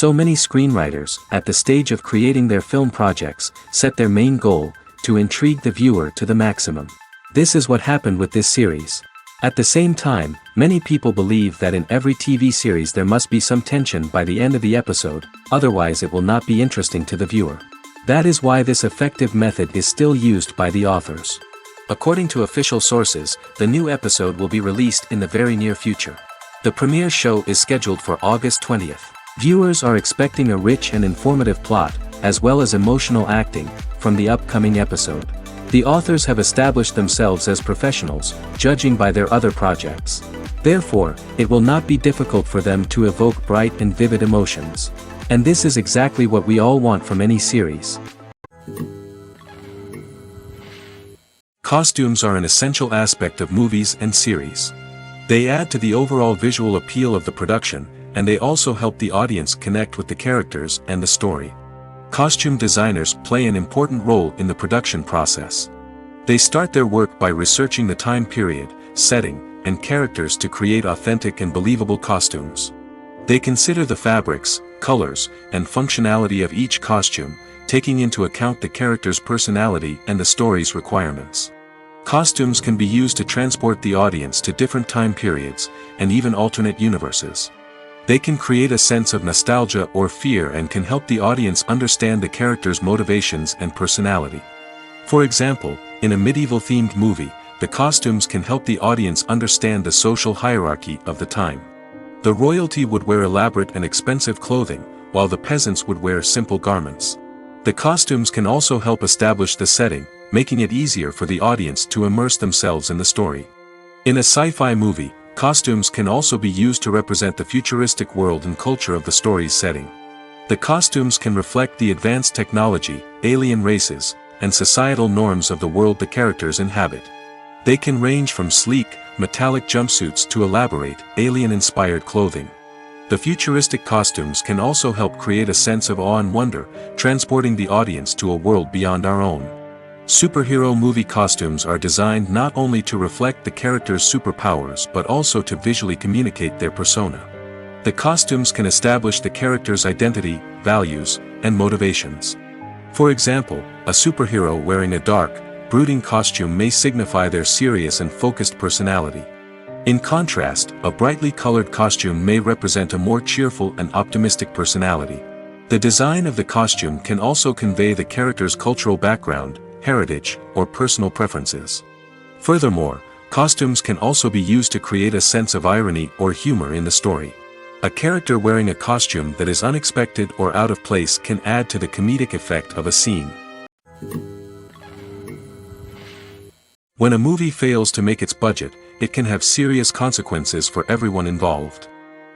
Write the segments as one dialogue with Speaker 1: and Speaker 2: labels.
Speaker 1: So many screenwriters, at the stage of creating their film projects, set their main goal, to intrigue the viewer to the maximum. This is what happened with this series. At the same time, many people believe that in every TV series there must be some tension by the end of the episode, otherwise it will not be interesting to the viewer. That is why this effective method is still used by the authors. According to official sources, the new episode will be released in the very near future. The premiere show is scheduled for August 20th. Viewers are expecting a rich and informative plot, as well as emotional acting, from the upcoming episode. The authors have established themselves as professionals, judging by their other projects. Therefore, it will not be difficult for them to evoke bright and vivid emotions. And this is exactly what we all want from any series. Costumes are an essential aspect of movies and series. They add to the overall visual appeal of the production, and they also help the audience connect with the characters and the story. Costume designers play an important role in the production process. They start their work by researching the time period, setting, and characters to create authentic and believable costumes. They consider the fabrics, colors, and functionality of each costume, taking into account the character's personality and the story's requirements. Costumes can be used to transport the audience to different time periods, and even alternate universes. They can create a sense of nostalgia or fear and can help the audience understand the character's motivations and personality. For example, in a medieval-themed movie, the costumes can help the audience understand the social hierarchy of the time. The royalty would wear elaborate and expensive clothing, while the peasants would wear simple garments. The costumes can also help establish the setting, making it easier for the audience to immerse themselves in the story. In a sci-fi movie, costumes can also be used to represent the futuristic world and culture of the story's setting. The costumes can reflect the advanced technology, alien races, and societal norms of the world the characters inhabit. They can range from sleek, metallic jumpsuits to elaborate, alien-inspired clothing. The futuristic costumes can also help create a sense of awe and wonder, transporting the audience to a world beyond our own. Superhero movie costumes are designed not only to reflect the character's superpowers but also to visually communicate their persona. The costumes can establish the character's identity, values, and motivations. For example, a superhero wearing a dark, brooding costume may signify their serious and focused personality. In contrast, a brightly colored costume may represent a more cheerful and optimistic personality. The design of the costume can also convey the character's cultural background, heritage, or personal preferences. Furthermore, costumes can also be used to create a sense of irony or humor in the story. A character wearing a costume that is unexpected or out of place can add to the comedic effect of a scene. When a movie fails to make its budget, it can have serious consequences for everyone involved.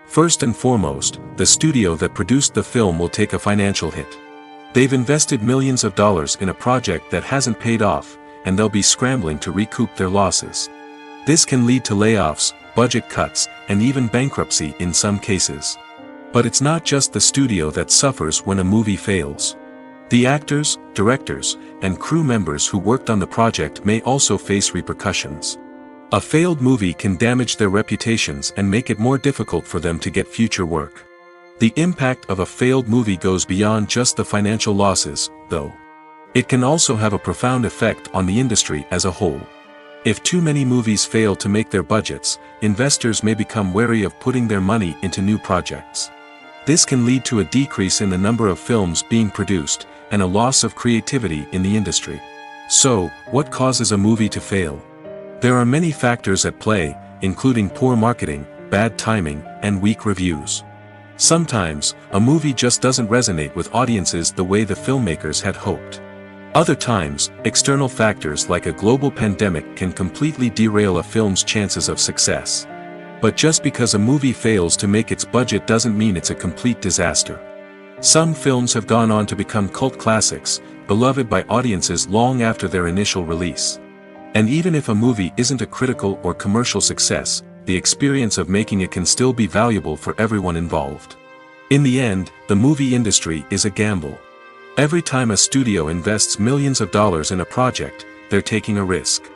Speaker 1: First and foremost, the studio that produced the film will take a financial hit. They've invested millions of dollars in a project that hasn't paid off, and they'll be scrambling to recoup their losses. This can lead to layoffs, budget cuts, and even bankruptcy in some cases. But it's not just the studio that suffers when a movie fails. The actors, directors, and crew members who worked on the project may also face repercussions. A failed movie can damage their reputations and make it more difficult for them to get future work. The impact of a failed movie goes beyond just the financial losses, though. It can also have a profound effect on the industry as a whole. If too many movies fail to make their budgets, investors may become wary of putting their money into new projects. This can lead to a decrease in the number of films being produced, and a loss of creativity in the industry. So, what causes a movie to fail? There are many factors at play, including poor marketing, bad timing, and weak reviews. Sometimes, a movie just doesn't resonate with audiences the way the filmmakers had hoped. Other times, external factors like a global pandemic can completely derail a film's chances of success. But just because a movie fails to make its budget doesn't mean it's a complete disaster. Some films have gone on to become cult classics, beloved by audiences long after their initial release. And even if a movie isn't a critical or commercial success, the experience of making it can still be valuable for everyone involved. In the end, the movie industry is a gamble. Every time a studio invests millions of dollars in a project, they're taking a risk.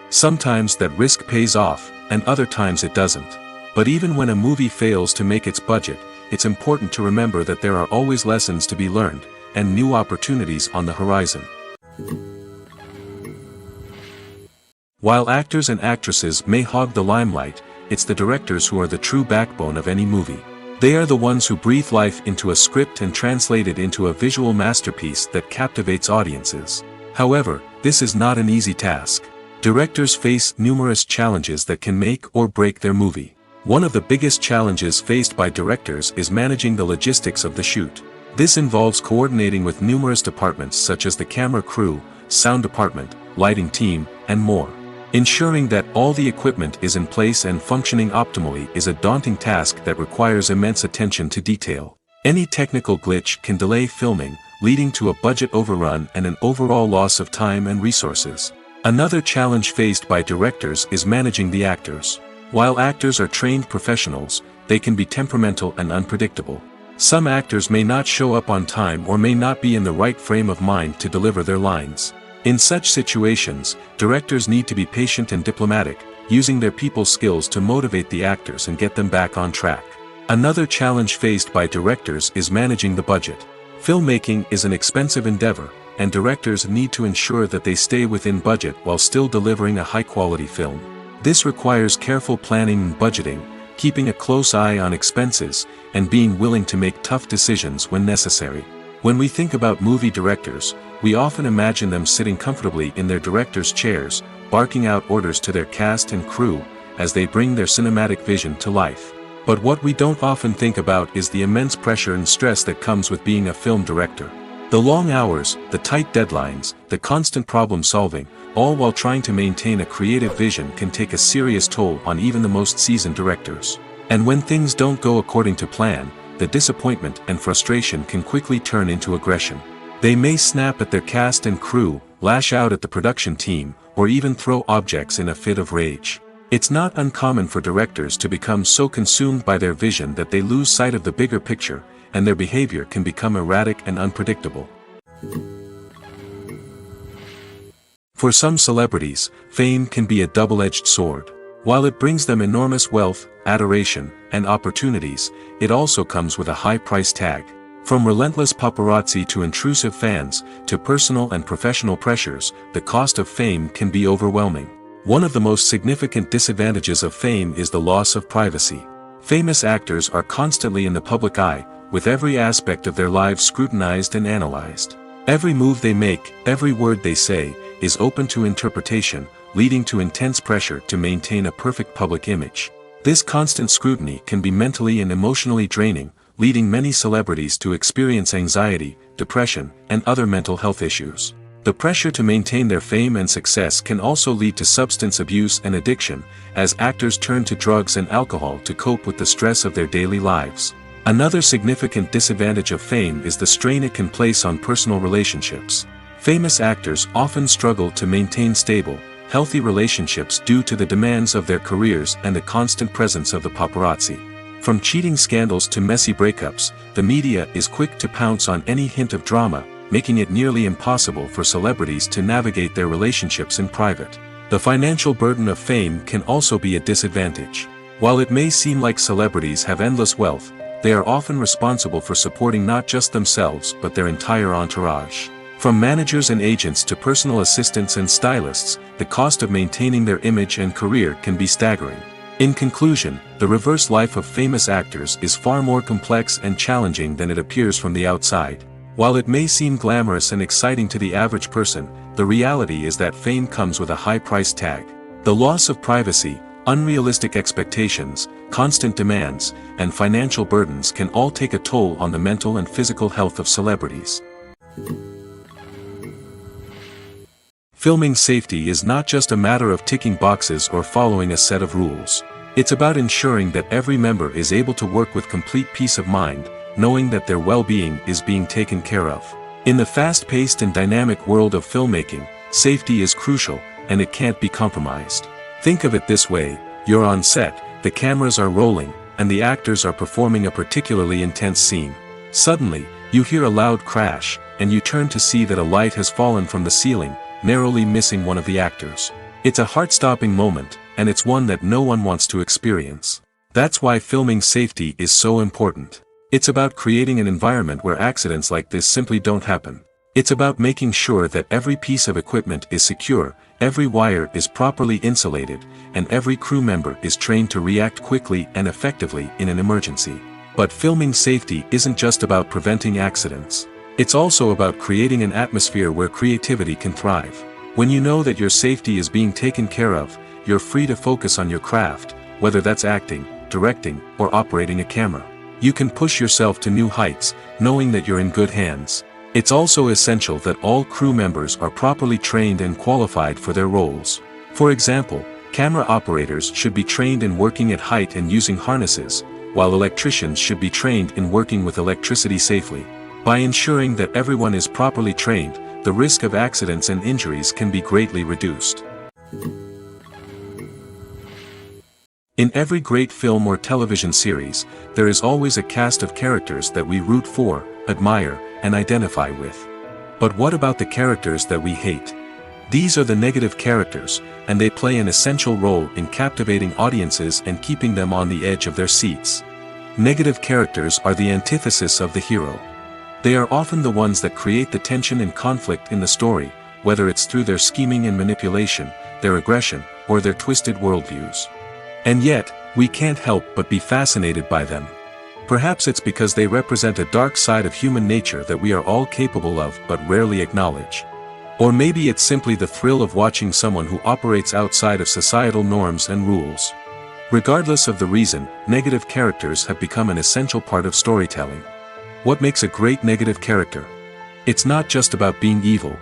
Speaker 1: Sometimes that risk pays off, and other times it doesn't. But even when a movie fails to make its budget, it's important to remember that there are always lessons to be learned, and new opportunities on the horizon. While actors and actresses may hog the limelight, it's the directors who are the true backbone of any movie. They are the ones who breathe life into a script and translate it into a visual masterpiece that captivates audiences. However, this is not an easy task. Directors face numerous challenges that can make or break their movie. One of the biggest challenges faced by directors is managing the logistics of the shoot. This involves coordinating with numerous departments such as the camera crew, sound department, lighting team, and more. Ensuring that all the equipment is in place and functioning optimally is a daunting task that requires immense attention to detail. Any technical glitch can delay filming, leading to a budget overrun and an overall loss of time and resources. Another challenge faced by directors is managing the actors. While actors are trained professionals, they can be temperamental and unpredictable. Some actors may not show up on time or may not be in the right frame of mind to deliver their lines. In such situations, directors need to be patient and diplomatic, using their people skills to motivate the actors and get them back on track. Another challenge faced by directors is managing the budget. Filmmaking is an expensive endeavor, and directors need to ensure that they stay within budget while still delivering a high-quality film. This requires careful planning and budgeting, keeping a close eye on expenses, and being willing to make tough decisions when necessary. When we think about movie directors, we often imagine them sitting comfortably in their director's chairs, barking out orders to their cast and crew, as they bring their cinematic vision to life. But what we don't often think about is the immense pressure and stress that comes with being a film director. The long hours, the tight deadlines, the constant problem solving, all while trying to maintain a creative vision can take a serious toll on even the most seasoned directors. And when things don't go according to plan, the disappointment and frustration can quickly turn into aggression. They may snap at their cast and crew, lash out at the production team, or even throw objects in a fit of rage. It's not uncommon for directors to become so consumed by their vision that they lose sight of the bigger picture, and their behavior can become erratic and unpredictable. For some celebrities, fame can be a double-edged sword. While it brings them enormous wealth, adoration, and opportunities, it also comes with a high price tag. From relentless paparazzi to intrusive fans, to personal and professional pressures, the cost of fame can be overwhelming. One of the most significant disadvantages of fame is the loss of privacy. Famous actors are constantly in the public eye, with every aspect of their lives scrutinized and analyzed. Every move they make, every word they say, is open to interpretation, leading to intense pressure to maintain a perfect public image. This constant scrutiny can be mentally and emotionally draining, leading many celebrities to experience anxiety, depression, and other mental health issues. The pressure to maintain their fame and success can also lead to substance abuse and addiction, as actors turn to drugs and alcohol to cope with the stress of their daily lives. Another significant disadvantage of fame is the strain it can place on personal relationships. Famous actors often struggle to maintain stable, healthy relationships due to the demands of their careers and the constant presence of the paparazzi. From cheating scandals to messy breakups, the media is quick to pounce on any hint of drama, making it nearly impossible for celebrities to navigate their relationships in private. The financial burden of fame can also be a disadvantage. While it may seem like celebrities have endless wealth, they are often responsible for supporting not just themselves but their entire entourage. From managers and agents to personal assistants and stylists, the cost of maintaining their image and career can be staggering. In conclusion, the reverse life of famous actors is far more complex and challenging than it appears from the outside. While it may seem glamorous and exciting to the average person, the reality is that fame comes with a high price tag. The loss of privacy, unrealistic expectations, constant demands, and financial burdens can all take a toll on the mental and physical health of celebrities. Filming safety is not just a matter of ticking boxes or following a set of rules. It's about ensuring that every member is able to work with complete peace of mind, knowing that their well-being is being taken care of. In the fast-paced and dynamic world of filmmaking, safety is crucial, and it can't be compromised. Think of it this way: you're on set, the cameras are rolling, and the actors are performing a particularly intense scene. Suddenly, you hear a loud crash, and you turn to see that a light has fallen from the ceiling, narrowly missing one of the actors. It's a heart-stopping moment, and it's one that no one wants to experience. That's why filming safety is so important. It's about creating an environment where accidents like this simply don't happen. It's about making sure that every piece of equipment is secure, every wire is properly insulated, and every crew member is trained to react quickly and effectively in an emergency. But filming safety isn't just about preventing accidents. It's also about creating an atmosphere where creativity can thrive. When you know that your safety is being taken care of, you're free to focus on your craft, whether that's acting, directing, or operating a camera. You can push yourself to new heights, knowing that you're in good hands. It's also essential that all crew members are properly trained and qualified for their roles. For example, camera operators should be trained in working at height and using harnesses, while electricians should be trained in working with electricity safely. By ensuring that everyone is properly trained, the risk of accidents and injuries can be greatly reduced. In every great film or television series, there is always a cast of characters that we root for, admire, and identify with. But what about the characters that we hate? These are the negative characters, and they play an essential role in captivating audiences and keeping them on the edge of their seats. Negative characters are the antithesis of the hero. They are often the ones that create the tension and conflict in the story, whether it's through their scheming and manipulation, their aggression, or their twisted worldviews. And yet, we can't help but be fascinated by them. Perhaps it's because they represent a dark side of human nature that we are all capable of but rarely acknowledge. Or maybe it's simply the thrill of watching someone who operates outside of societal norms and rules. Regardless of the reason, negative characters have become an essential part of storytelling. What makes a great negative character? It's not just about being evil.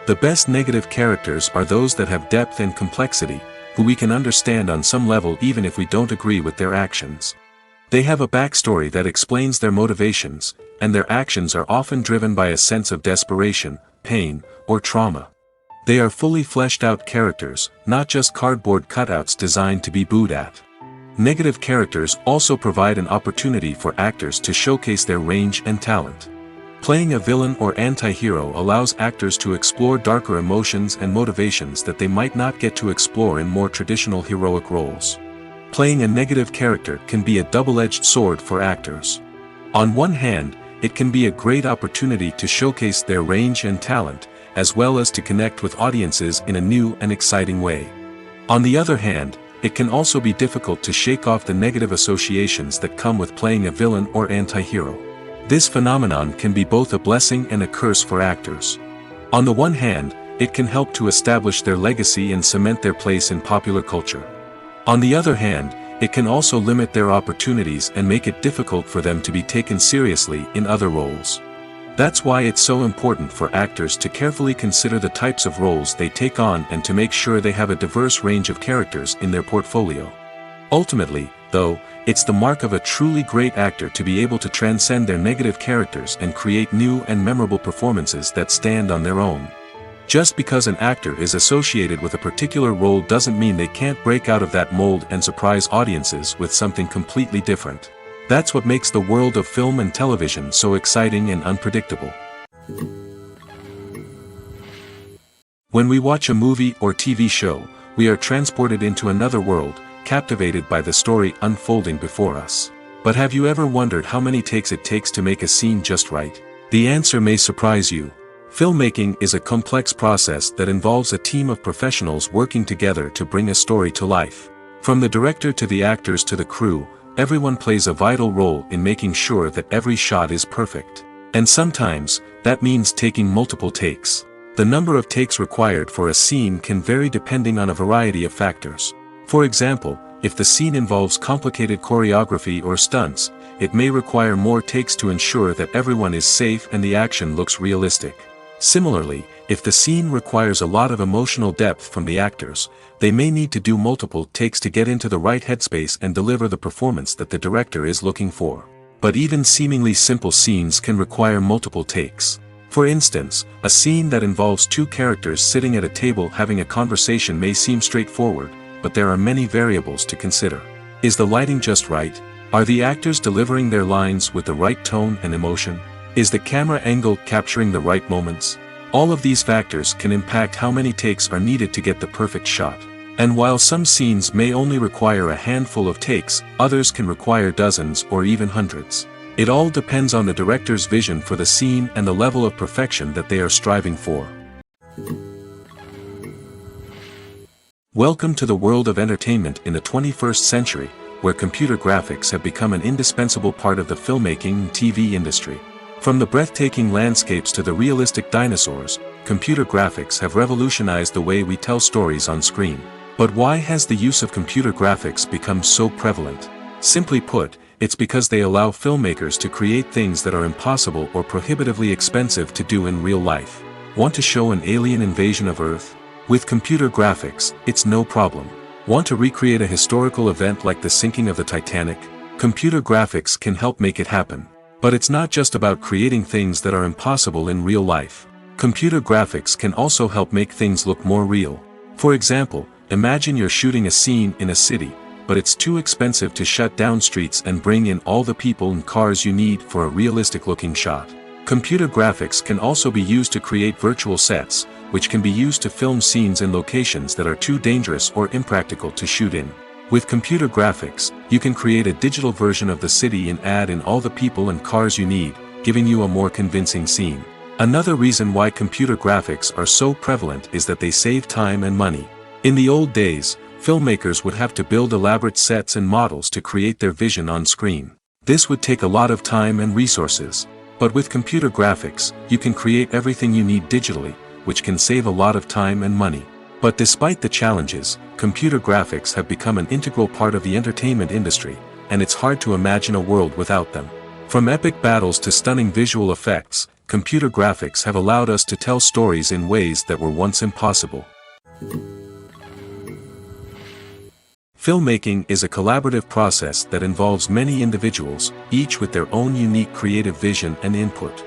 Speaker 1: The best negative characters are those that have depth and complexity, who we can understand on some level even if we don't agree with their actions. They have a backstory that explains their motivations, and their actions are often driven by a sense of desperation, pain, or trauma. They are fully fleshed out characters, not just cardboard cutouts designed to be booed at. Negative characters also provide an opportunity for actors to showcase their range and talent. Playing a villain or anti-hero allows actors to explore darker emotions and motivations that they might not get to explore in more traditional heroic roles. Playing a negative character can be a double-edged sword for actors. On one hand, it can be a great opportunity to showcase their range and talent, as well as to connect with audiences in a new and exciting way. On the other hand, it can also be difficult to shake off the negative associations that come with playing a villain or anti-hero. This phenomenon can be both a blessing and a curse for actors. On the one hand, it can help to establish their legacy and cement their place in popular culture. On the other hand, it can also limit their opportunities and make it difficult for them to be taken seriously in other roles. That's why it's so important for actors to carefully consider the types of roles they take on and to make sure they have a diverse range of characters in their portfolio. Ultimately, though, it's the mark of a truly great actor to be able to transcend their negative characters and create new and memorable performances that stand on their own. Just because an actor is associated with a particular role doesn't mean they can't break out of that mold and surprise audiences with something completely different. That's what makes the world of film and television so exciting and unpredictable. When we watch a movie or TV show, we are transported into another world, captivated by the story unfolding before us. But have you ever wondered how many takes it takes to make a scene just right? The answer may surprise you. Filmmaking is a complex process that involves a team of professionals working together to bring a story to life. From the director to the actors to the crew, everyone plays a vital role in making sure that every shot is perfect. And sometimes, that means taking multiple takes. The number of takes required for a scene can vary depending on a variety of factors. For example, if the scene involves complicated choreography or stunts, it may require more takes to ensure that everyone is safe and the action looks realistic. Similarly, if the scene requires a lot of emotional depth from the actors, they may need to do multiple takes to get into the right headspace and deliver the performance that the director is looking for. But even seemingly simple scenes can require multiple takes. For instance, a scene that involves two characters sitting at a table having a conversation may seem straightforward, but there are many variables to consider. Is the lighting just right? Are the actors delivering their lines with the right tone and emotion? Is the camera angle capturing the right moments? All of these factors can impact how many takes are needed to get the perfect shot. And while some scenes may only require a handful of takes, others can require dozens or even hundreds. It all depends on the director's vision for the scene and the level of perfection that they are striving for. Welcome to the world of entertainment in the 21st century, where computer graphics have become an indispensable part of the filmmaking and TV industry. From the breathtaking landscapes to the realistic dinosaurs, computer graphics have revolutionized the way we tell stories on screen. But why has the use of computer graphics become so prevalent? Simply put, it's because they allow filmmakers to create things that are impossible or prohibitively expensive to do in real life. Want to show an alien invasion of Earth? With computer graphics, it's no problem. Want to recreate a historical event like the sinking of the Titanic? Computer graphics can help make it happen. But it's not just about creating things that are impossible in real life. Computer graphics can also help make things look more real. For example, imagine you're shooting a scene in a city, but it's too expensive to shut down streets and bring in all the people and cars you need for a realistic-looking shot. Computer graphics can also be used to create virtual sets, which can be used to film scenes in locations that are too dangerous or impractical to shoot in. With computer graphics, you can create a digital version of the city and add in all the people and cars you need, giving you a more convincing scene. Another reason why computer graphics are so prevalent is that they save time and money. In the old days, filmmakers would have to build elaborate sets and models to create their vision on screen. This would take a lot of time and resources. But with computer graphics, you can create everything you need digitally, which can save a lot of time and money. But despite the challenges, computer graphics have become an integral part of the entertainment industry, and it's hard to imagine a world without them. From epic battles to stunning visual effects, computer graphics have allowed us to tell stories in ways that were once impossible. Filmmaking is a collaborative process that involves many individuals, each with their own unique creative vision and input.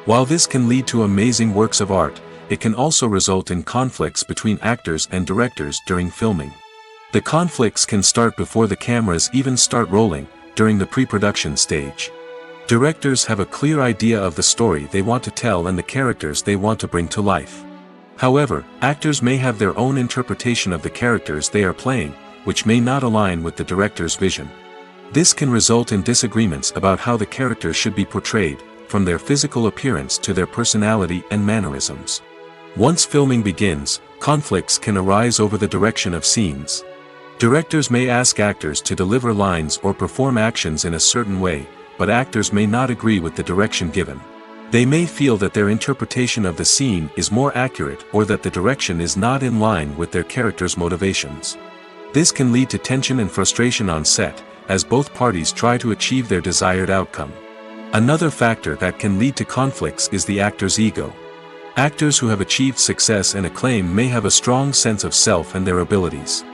Speaker 1: While this can lead to amazing works of art, it can also result in conflicts between actors and directors during filming. The conflicts can start before the cameras even start rolling, during the pre-production stage. Directors have a clear idea of the story they want to tell and the characters they want to bring to life. However, actors may have their own interpretation of the characters they are playing, which may not align with the director's vision. This can result in disagreements about how the characters should be portrayed, from their physical appearance to their personality and mannerisms. Once filming begins, conflicts can arise over the direction of scenes. Directors may ask actors to deliver lines or perform actions in a certain way, but actors may not agree with the direction given. They may feel that their interpretation of the scene is more accurate or that the direction is not in line with their character's motivations. This can lead to tension and frustration on set, as both parties try to achieve their desired outcome. Another factor that can lead to conflicts is the actor's ego. Actors who have achieved success and acclaim may have a strong sense of self and their abilities.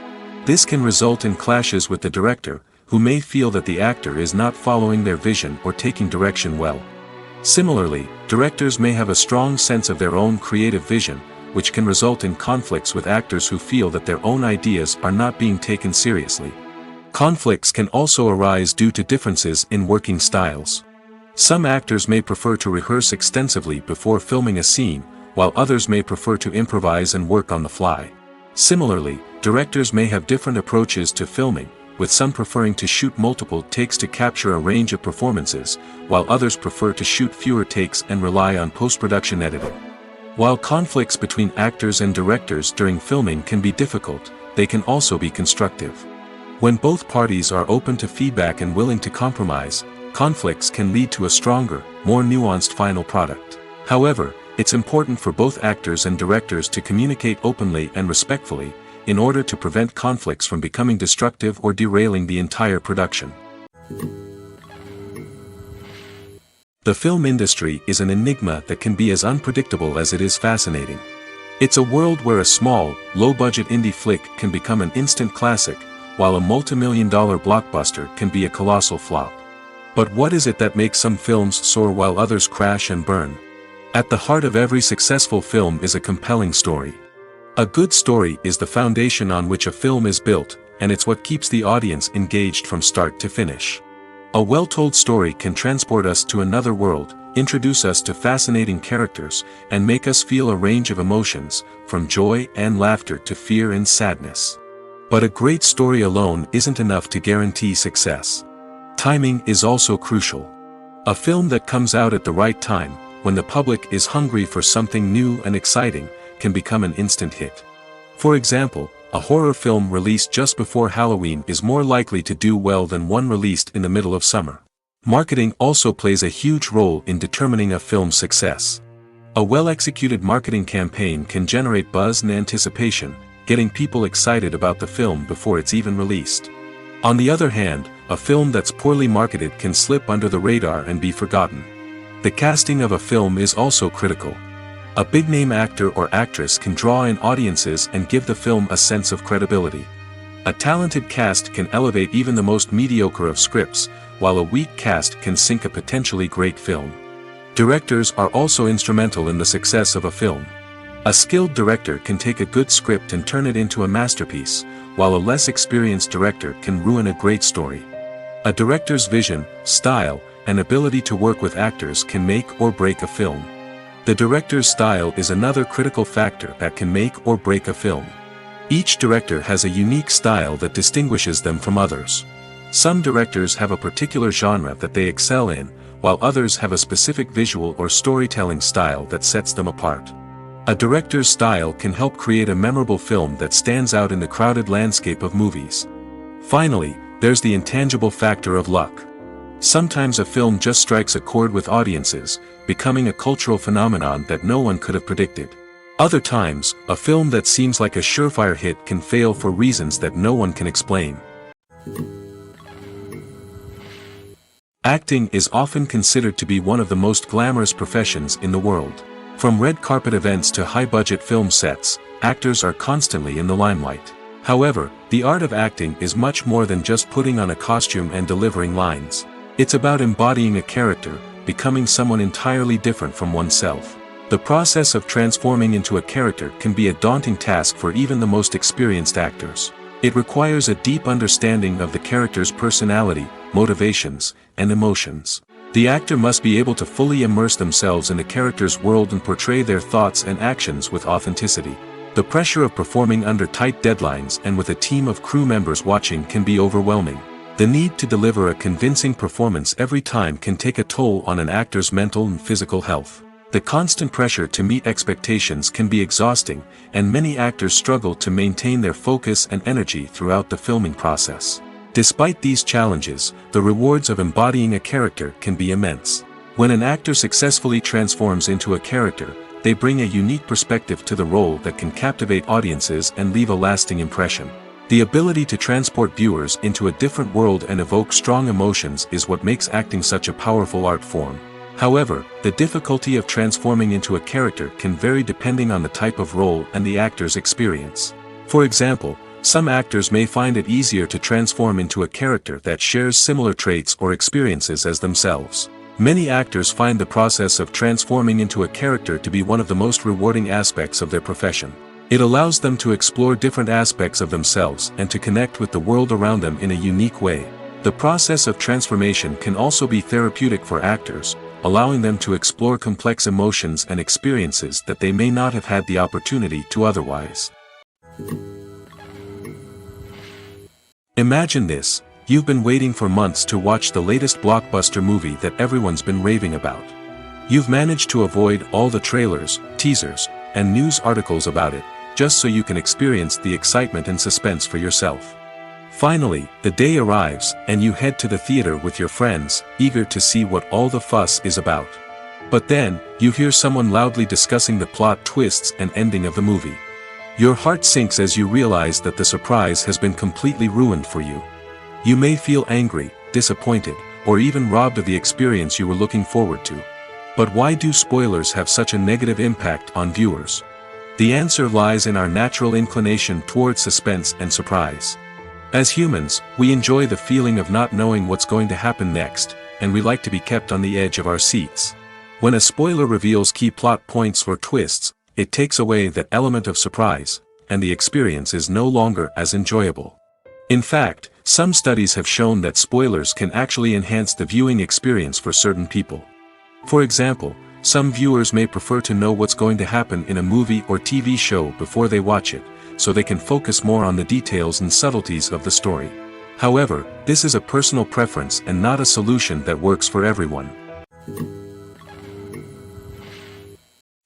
Speaker 1: This can result in clashes with the director, who may feel that the actor is not following their vision or taking direction well. Similarly, directors may have a strong sense of their own creative vision, which can result in conflicts with actors who feel that their own ideas are not being taken seriously. Conflicts can also arise due to differences in working styles. Some actors may prefer to rehearse extensively before filming a scene, while others may prefer to improvise and work on the fly. Similarly, directors may have different approaches to filming, with some preferring to shoot multiple takes to capture a range of performances, while others prefer to shoot fewer takes and rely on post-production editing. While conflicts between actors and directors during filming can be difficult, they can also be constructive. When both parties are open to feedback and willing to compromise, conflicts can lead to a stronger, more nuanced final product. However, it's important for both actors and directors to communicate openly and respectfully, in order to prevent conflicts from becoming destructive or derailing the entire production. The film industry is an enigma that can be as unpredictable as it is fascinating. It's a world where a small, low-budget indie flick can become an instant classic, while a multi-million-dollar blockbuster can be a colossal flop. But what is it that makes some films soar while others crash and burn? At the heart of every successful film is a compelling story. A good story is the foundation on which a film is built, and it's what keeps the audience engaged from start to finish. A well-told story can transport us to another world, introduce us to fascinating characters, and make us feel a range of emotions, from joy and laughter to fear and sadness. But a great story alone isn't enough to guarantee success. Timing is also crucial. A film that comes out at the right time, when the public is hungry for something new and exciting, can become an instant hit. For example, a horror film released just before Halloween is more likely to do well than one released in the middle of summer. Marketing also plays a huge role in determining a film's success. A well-executed marketing campaign can generate buzz and anticipation, getting people excited about the film before it's even released. On the other hand, a film that's poorly marketed can slip under the radar and be forgotten. The casting of a film is also critical. A big-name actor or actress can draw in audiences and give the film a sense of credibility. A talented cast can elevate even the most mediocre of scripts, while a weak cast can sink a potentially great film. Directors are also instrumental in the success of a film. A skilled director can take a good script and turn it into a masterpiece, while a less experienced director can ruin a great story. A director's vision, style, and ability to work with actors can make or break a film. The director's style is another critical factor that can make or break a film. Each director has a unique style that distinguishes them from others. Some directors have a particular genre that they excel in, while others have a specific visual or storytelling style that sets them apart. A director's style can help create a memorable film that stands out in the crowded landscape of movies. Finally, there's the intangible factor of luck. Sometimes a film just strikes a chord with audiences, becoming a cultural phenomenon that no one could have predicted. Other times, a film that seems like a surefire hit can fail for reasons that no one can explain. Acting is often considered to be one of the most glamorous professions in the world. From red carpet events to high-budget film sets, actors are constantly in the limelight. However, the art of acting is much more than just putting on a costume and delivering lines. It's about embodying a character, becoming someone entirely different from oneself. The process of transforming into a character can be a daunting task for even the most experienced actors. It requires a deep understanding of the character's personality, motivations, and emotions. The actor must be able to fully immerse themselves in the character's world and portray their thoughts and actions with authenticity. The pressure of performing under tight deadlines and with a team of crew members watching can be overwhelming. The need to deliver a convincing performance every time can take a toll on an actor's mental and physical health. The constant pressure to meet expectations can be exhausting, and many actors struggle to maintain their focus and energy throughout the filming process. Despite these challenges, the rewards of embodying a character can be immense. When an actor successfully transforms into a character, they bring a unique perspective to the role that can captivate audiences and leave a lasting impression. The ability to transport viewers into a different world and evoke strong emotions is what makes acting such a powerful art form. However, the difficulty of transforming into a character can vary depending on the type of role and the actor's experience. For example, some actors may find it easier to transform into a character that shares similar traits or experiences as themselves. Many actors find the process of transforming into a character to be one of the most rewarding aspects of their profession. It allows them to explore different aspects of themselves and to connect with the world around them in a unique way. The process of transformation can also be therapeutic for actors, allowing them to explore complex emotions and experiences that they may not have had the opportunity to otherwise. Imagine this: you've been waiting for months to watch the latest blockbuster movie that everyone's been raving about. You've managed to avoid all the trailers, teasers, and news articles about it, just so you can experience the excitement and suspense for yourself. Finally, the day arrives, and you head to the theater with your friends, eager to see what all the fuss is about. But then, you hear someone loudly discussing the plot twists and ending of the movie. Your heart sinks as you realize that the surprise has been completely ruined for you. You may feel angry, disappointed, or even robbed of the experience you were looking forward to. But why do spoilers have such a negative impact on viewers? The answer lies in our natural inclination toward suspense and surprise. As humans, we enjoy the feeling of not knowing what's going to happen next, and we like to be kept on the edge of our seats. When a spoiler reveals key plot points or twists, it takes away that element of surprise, and the experience is no longer as enjoyable. In fact, some studies have shown that spoilers can actually enhance the viewing experience for certain people. For example, some viewers may prefer to know what's going to happen in a movie or TV show before they watch it, so they can focus more on the details and subtleties of the story. However, this is a personal preference and not a solution that works for everyone.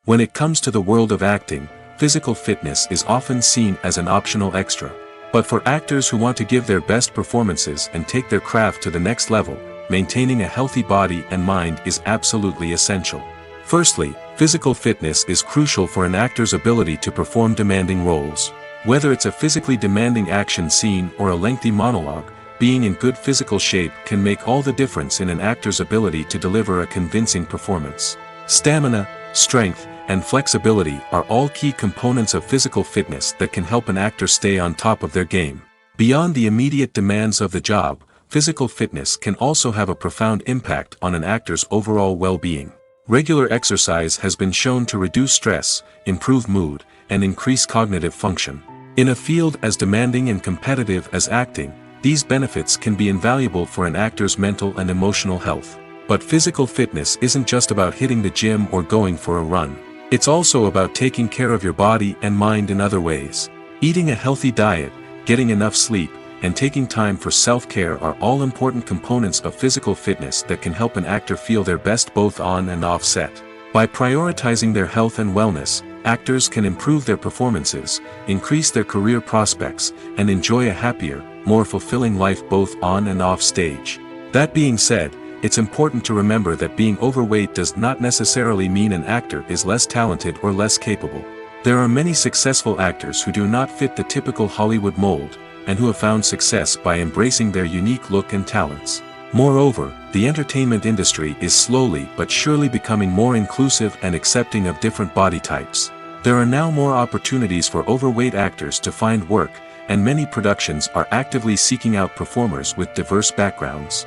Speaker 1: When it comes to the world of acting, physical fitness is often seen as an optional extra. But for actors who want to give their best performances and take their craft to the next level, maintaining a healthy body and mind is absolutely essential. Firstly, physical fitness is crucial for an actor's ability to perform demanding roles. Whether it's a physically demanding action scene or a lengthy monologue, being in good physical shape can make all the difference in an actor's ability to deliver a convincing performance. Stamina, strength, and flexibility are all key components of physical fitness that can help an actor stay on top of their game. Beyond the immediate demands of the job, physical fitness can also have a profound impact on an actor's overall well-being. Regular exercise has been shown to reduce stress, improve mood, and increase cognitive function. In a field as demanding and competitive as acting, these benefits can be invaluable for an actor's mental and emotional health. But physical fitness isn't just about hitting the gym or going for a run. It's also about taking care of your body and mind in other ways. Eating a healthy diet, getting enough sleep, and taking time for self-care are all important components of physical fitness that can help an actor feel their best both on and off set. By prioritizing their health and wellness, actors can improve their performances, increase their career prospects, and enjoy a happier, more fulfilling life both on and off stage. That being said, it's important to remember that being overweight does not necessarily mean an actor is less talented or less capable. There are many successful actors who do not fit the typical Hollywood mold, and who have found success by embracing their unique look and talents. Moreover, the entertainment industry is slowly but surely becoming more inclusive and accepting of different body types. There are now more opportunities for overweight actors to find work, and many productions are actively seeking out performers with diverse backgrounds.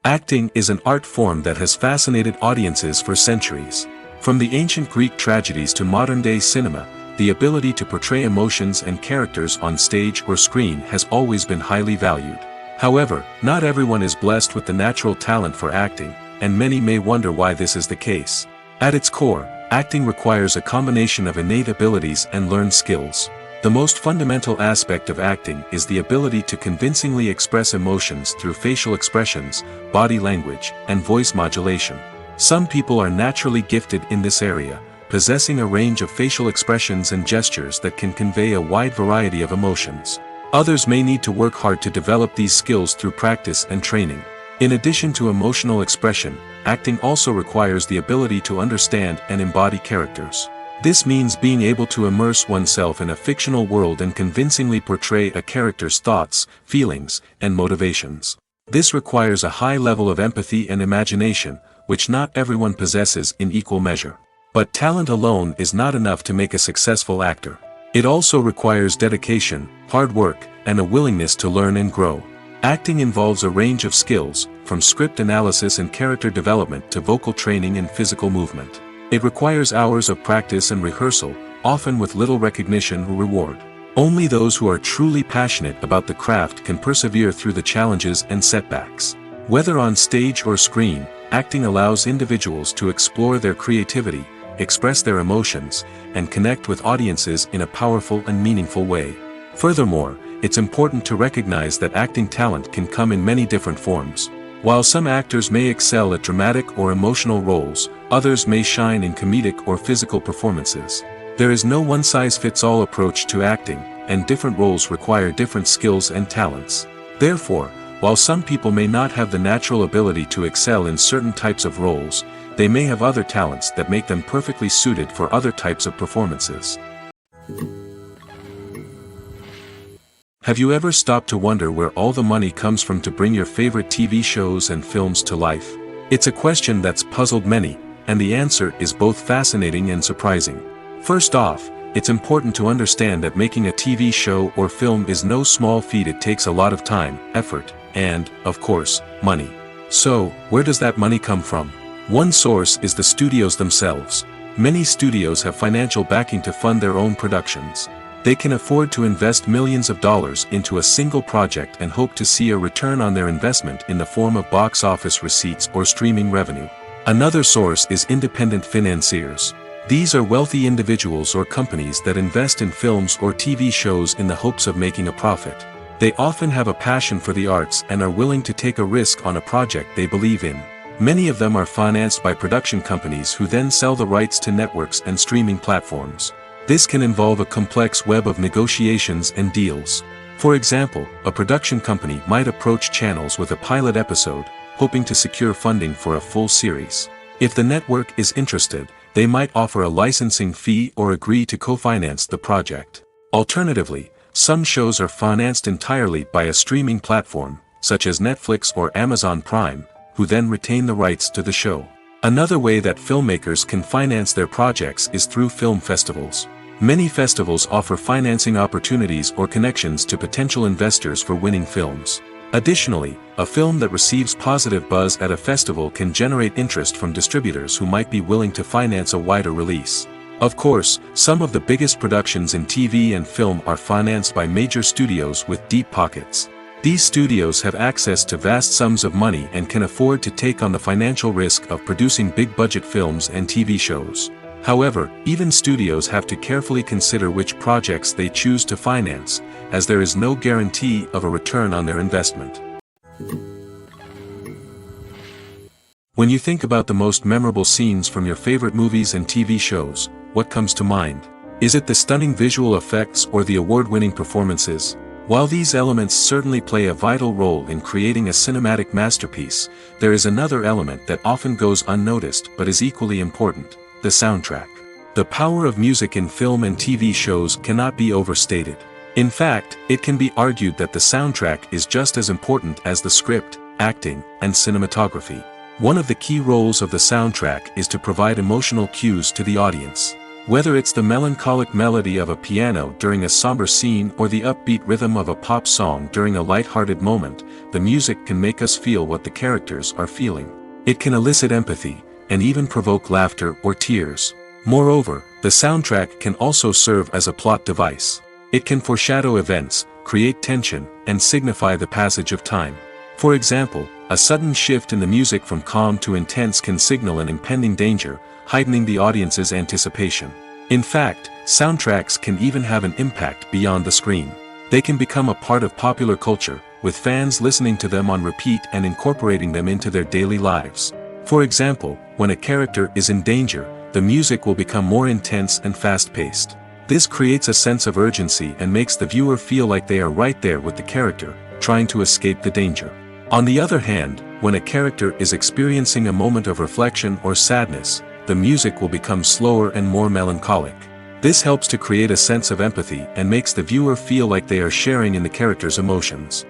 Speaker 1: Acting is an art form that has fascinated audiences for centuries. From the ancient Greek tragedies to modern-day cinema, the ability to portray emotions and characters on stage or screen has always been highly valued. However, not everyone is blessed with the natural talent for acting, and many may wonder why this is the case. At its core, acting requires a combination of innate abilities and learned skills. The most fundamental aspect of acting is the ability to convincingly express emotions through facial expressions, body language, and voice modulation. Some people are naturally gifted in this area, possessing a range of facial expressions and gestures that can convey a wide variety of emotions. Others may need to work hard to develop these skills through practice and training. In addition to emotional expression, acting also requires the ability to understand and embody characters. This means being able to immerse oneself in a fictional world and convincingly portray a character's thoughts, feelings, and motivations. This requires a high level of empathy and imagination, which not everyone possesses in equal measure. But talent alone is not enough to make a successful actor. It also requires dedication, hard work, and a willingness to learn and grow. Acting involves a range of skills, from script analysis and character development to vocal training and physical movement. It requires hours of practice and rehearsal, often with little recognition or reward. Only those who are truly passionate about the craft can persevere through the challenges and setbacks. Whether on stage or screen, acting allows individuals to explore their creativity, express their emotions, and connect with audiences in a powerful and meaningful way. Furthermore, it's important to recognize that acting talent can come in many different forms. While some actors may excel at dramatic or emotional roles, others may shine in comedic or physical performances. There is no one-size-fits-all approach to acting, and different roles require different skills and talents. Therefore, while some people may not have the natural ability to excel in certain types of roles, they may have other talents that make them perfectly suited for other types of performances. Have you ever stopped to wonder where all the money comes from to bring your favorite TV shows and films to life? It's a question that's puzzled many, and the answer is both fascinating and surprising. First off, it's important to understand that making a TV show or film is no small feat. It takes a lot of time, effort, and, of course, money. So, where does that money come from? One source is the studios themselves. Many studios have financial backing to fund their own productions. They can afford to invest millions of dollars into a single project and hope to see a return on their investment in the form of box office receipts or streaming revenue. Another source is independent financiers. These are wealthy individuals or companies that invest in films or TV shows in the hopes of making a profit. They often have a passion for the arts and are willing to take a risk on a project they believe in. Many of them are financed by production companies who then sell the rights to networks and streaming platforms. This can involve a complex web of negotiations and deals. For example, a production company might approach channels with a pilot episode, hoping to secure funding for a full series. If the network is interested, they might offer a licensing fee or agree to co-finance the project. Alternatively, some shows are financed entirely by a streaming platform, such as Netflix or Amazon Prime, who then retain the rights to the show. Another way that filmmakers can finance their projects is through film festivals. Many festivals offer financing opportunities or connections to potential investors for winning films. Additionally, a film that receives positive buzz at a festival can generate interest from distributors who might be willing to finance a wider release. Of course, some of the biggest productions in TV and film are financed by major studios with deep pockets. These studios have access to vast sums of money and can afford to take on the financial risk of producing big-budget films and TV shows. However, even studios have to carefully consider which projects they choose to finance, as there is no guarantee of a return on their investment. When you think about the most memorable scenes from your favorite movies and TV shows, what comes to mind? Is it the stunning visual effects or the award-winning performances? While these elements certainly play a vital role in creating a cinematic masterpiece, there is another element that often goes unnoticed but is equally important: the soundtrack. The power of music in film and TV shows cannot be overstated. In fact, it can be argued that the soundtrack is just as important as the script, acting, and cinematography. One of the key roles of the soundtrack is to provide emotional cues to the audience. Whether it's the melancholic melody of a piano during a somber scene or the upbeat rhythm of a pop song during a light-hearted moment, the music can make us feel what the characters are feeling. It can elicit empathy, and even provoke laughter or tears. Moreover, the soundtrack can also serve as a plot device. It can foreshadow events, create tension, and signify the passage of time. For example, a sudden shift in the music from calm to intense can signal an impending danger, heightening the audience's anticipation. In fact, soundtracks can even have an impact beyond the screen. They can become a part of popular culture, with fans listening to them on repeat and incorporating them into their daily lives. For example, when a character is in danger, the music will become more intense and fast-paced. This creates a sense of urgency and makes the viewer feel like they are right there with the character, trying to escape the danger. On the other hand, when a character is experiencing a moment of reflection or sadness, the music will become slower and more melancholic. This helps to create a sense of empathy and makes the viewer feel like they are sharing in the character's emotions.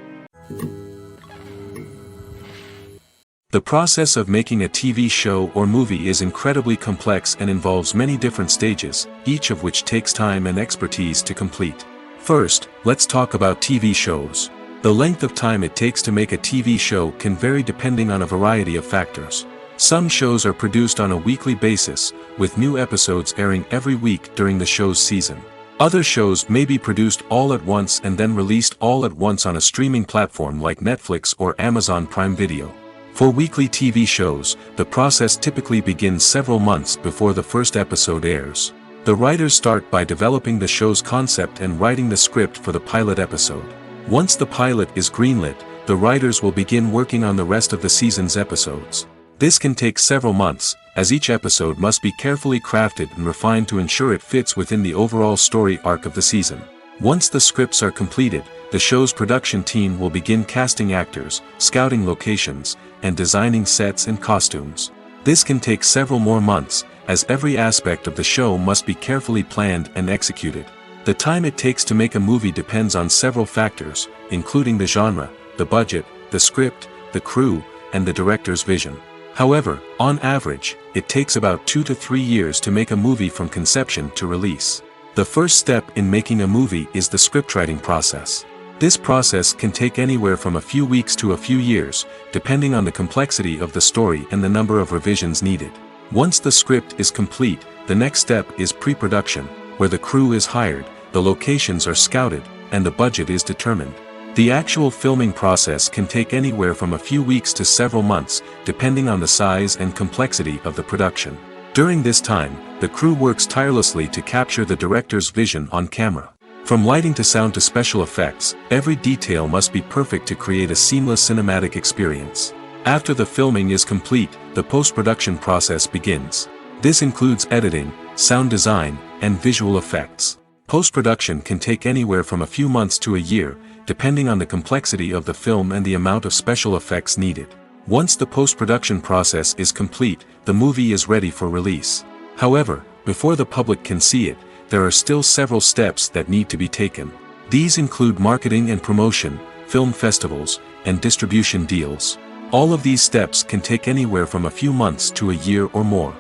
Speaker 1: The process of making a TV show or movie is incredibly complex and involves many different stages, each of which takes time and expertise to complete. First, let's talk about TV shows. The length of time it takes to make a TV show can vary depending on a variety of factors. Some shows are produced on a weekly basis, with new episodes airing every week during the show's season. Other shows may be produced all at once and then released all at once on a streaming platform like Netflix or Amazon Prime Video. For weekly TV shows, the process typically begins several months before the first episode airs. The writers start by developing the show's concept and writing the script for the pilot episode. Once the pilot is greenlit, the writers will begin working on the rest of the season's episodes. This can take several months, as each episode must be carefully crafted and refined to ensure it fits within the overall story arc of the season. Once the scripts are completed, the show's production team will begin casting actors, scouting locations, and designing sets and costumes. This can take several more months, as every aspect of the show must be carefully planned and executed. The time it takes to make a movie depends on several factors, including the genre, the budget, the script, the crew, and the director's vision. However, on average, it takes about 2 to 3 years to make a movie from conception to release. The first step in making a movie is the scriptwriting process. This process can take anywhere from a few weeks to a few years, depending on the complexity of the story and the number of revisions needed. Once the script is complete, the next step is pre-production, where the crew is hired, the locations are scouted, and the budget is determined. The actual filming process can take anywhere from a few weeks to several months, depending on the size and complexity of the production. During this time, the crew works tirelessly to capture the director's vision on camera. From lighting to sound to special effects, every detail must be perfect to create a seamless cinematic experience. After the filming is complete, the post-production process begins. This includes editing, sound design, and visual effects. Post-production can take anywhere from a few months to a year, depending on the complexity of the film and the amount of special effects needed. Once the post-production process is complete, the movie is ready for release. However, before the public can see it, there are still several steps that need to be taken. These include marketing and promotion, film festivals, and distribution deals. All of these steps can take anywhere from a few months to a year or more.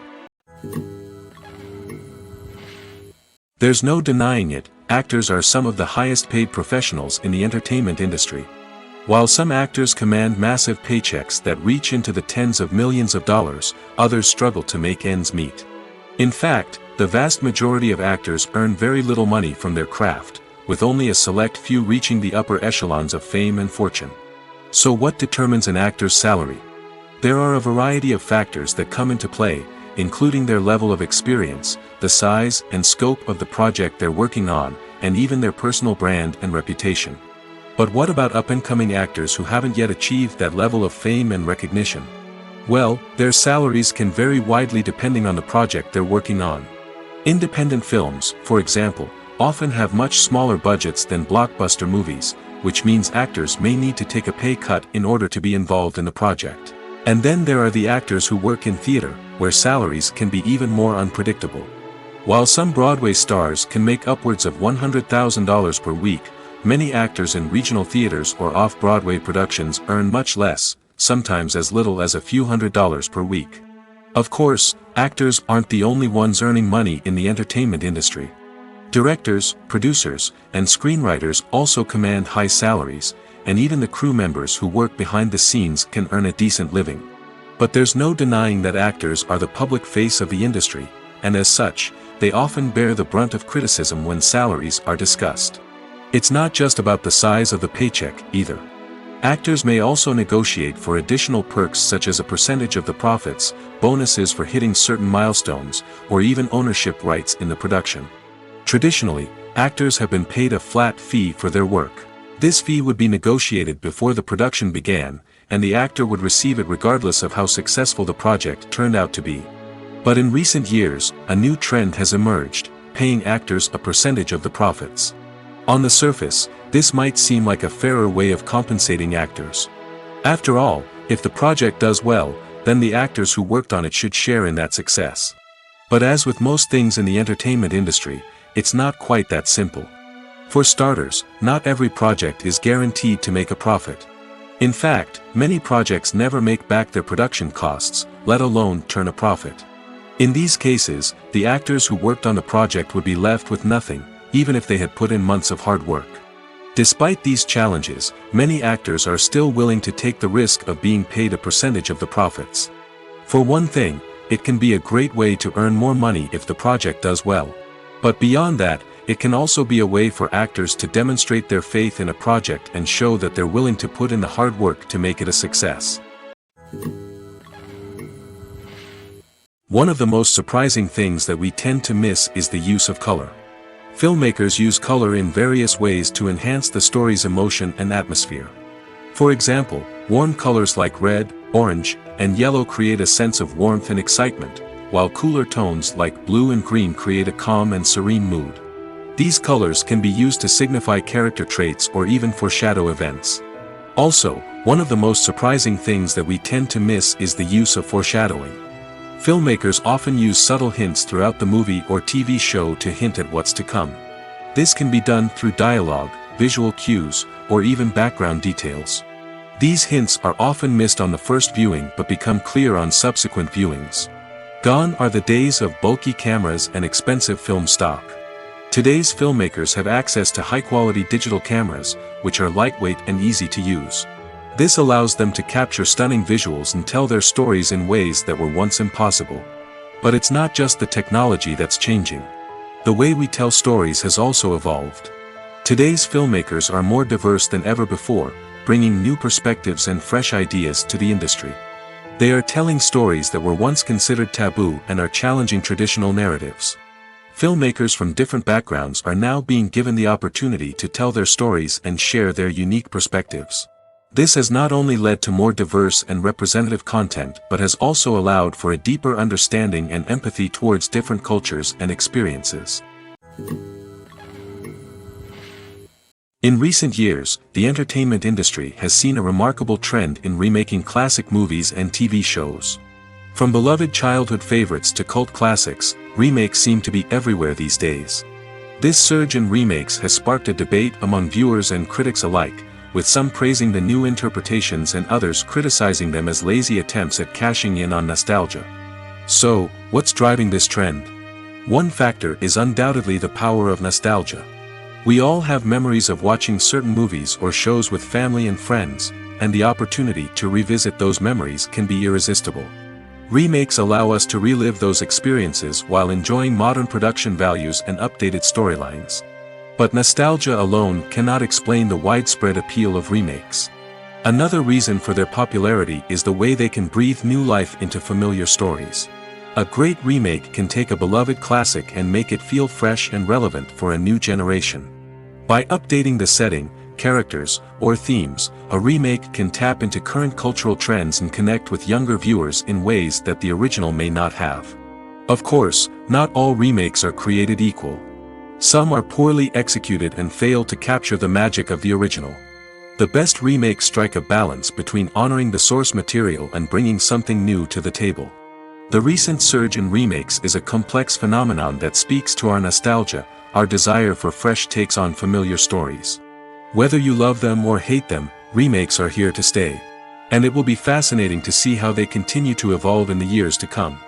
Speaker 1: There's no denying it, actors are some of the highest paid professionals in the entertainment industry. While some actors command massive paychecks that reach into the tens of millions of dollars, others struggle to make ends meet. In fact, the vast majority of actors earn very little money from their craft, with only a select few reaching the upper echelons of fame and fortune. So what determines an actor's salary? There are a variety of factors that come into play, including their level of experience, the size and scope of the project they're working on, and even their personal brand and reputation. But what about up-and-coming actors who haven't yet achieved that level of fame and recognition? Well, their salaries can vary widely depending on the project they're working on. Independent films, for example, often have much smaller budgets than blockbuster movies, which means actors may need to take a pay cut in order to be involved in the project. And then there are the actors who work in theater, where salaries can be even more unpredictable. While some Broadway stars can make upwards of $100,000 per week, many actors in regional theaters or off-Broadway productions earn much less, sometimes as little as a few $100s per week. Of course, actors aren't the only ones earning money in the entertainment industry. Directors, producers, and screenwriters also command high salaries, and even the crew members who work behind the scenes can earn a decent living. But there's no denying that actors are the public face of the industry, and as such, they often bear the brunt of criticism when salaries are discussed. It's not just about the size of the paycheck, either. Actors may also negotiate for additional perks such as a percentage of the profits, bonuses for hitting certain milestones, or even ownership rights in the production. Traditionally, actors have been paid a flat fee for their work. This fee would be negotiated before the production began, and the actor would receive it regardless of how successful the project turned out to be. But in recent years, a new trend has emerged, paying actors a percentage of the profits. On the surface, this might seem like a fairer way of compensating actors. After all, if the project does well, then the actors who worked on it should share in that success. But as with most things in the entertainment industry, it's not quite that simple. For starters, not every project is guaranteed to make a profit. In fact, many projects never make back their production costs, let alone turn a profit. In these cases, the actors who worked on the project would be left with nothing, even if they had put in months of hard work. Despite these challenges, many actors are still willing to take the risk of being paid a percentage of the profits. For one thing, it can be a great way to earn more money if the project does well. But beyond that, it can also be a way for actors to demonstrate their faith in a project and show that they're willing to put in the hard work to make it a success. One of the most surprising things that we tend to miss is the use of color. Filmmakers use color in various ways to enhance the story's emotion and atmosphere. For example, warm colors like red, orange, and yellow create a sense of warmth and excitement, while cooler tones like blue and green create a calm and serene mood. These colors can be used to signify character traits or even foreshadow events. Also, one of the most surprising things that we tend to miss is the use of foreshadowing. Filmmakers often use subtle hints throughout the movie or TV show to hint at what's to come. This can be done through dialogue, visual cues, or even background details. These hints are often missed on the first viewing but become clear on subsequent viewings. Gone are the days of bulky cameras and expensive film stock. Today's filmmakers have access to high-quality digital cameras, which are lightweight and easy to use. This allows them to capture stunning visuals and tell their stories in ways that were once impossible. But it's not just the technology that's changing. The way we tell stories has also evolved. Today's filmmakers are more diverse than ever before, bringing new perspectives and fresh ideas to the industry. They are telling stories that were once considered taboo and are challenging traditional narratives. Filmmakers from different backgrounds are now being given the opportunity to tell their stories and share their unique perspectives. This has not only led to more diverse and representative content but has also allowed for a deeper understanding and empathy towards different cultures and experiences. In recent years, the entertainment industry has seen a remarkable trend in remaking classic movies and TV shows. From beloved childhood favorites to cult classics, remakes seem to be everywhere these days. This surge in remakes has sparked a debate among viewers and critics alike, with some praising the new interpretations and others criticizing them as lazy attempts at cashing in on nostalgia. So, what's driving this trend? One factor is undoubtedly the power of nostalgia. We all have memories of watching certain movies or shows with family and friends, and the opportunity to revisit those memories can be irresistible. Remakes allow us to relive those experiences while enjoying modern production values and updated storylines. But nostalgia alone cannot explain the widespread appeal of remakes. Another reason for their popularity is the way they can breathe new life into familiar stories. A great remake can take a beloved classic and make it feel fresh and relevant for a new generation. By updating the setting, characters, or themes, a remake can tap into current cultural trends and connect with younger viewers in ways that the original may not have. Of course, not all remakes are created equal. Some are poorly executed and fail to capture the magic of the original. The best remakes strike a balance between honoring the source material and bringing something new to the table. The recent surge in remakes is a complex phenomenon that speaks to our nostalgia, our desire for fresh takes on familiar stories. Whether you love them or hate them, remakes are here to stay. And it will be fascinating to see how they continue to evolve in the years to come.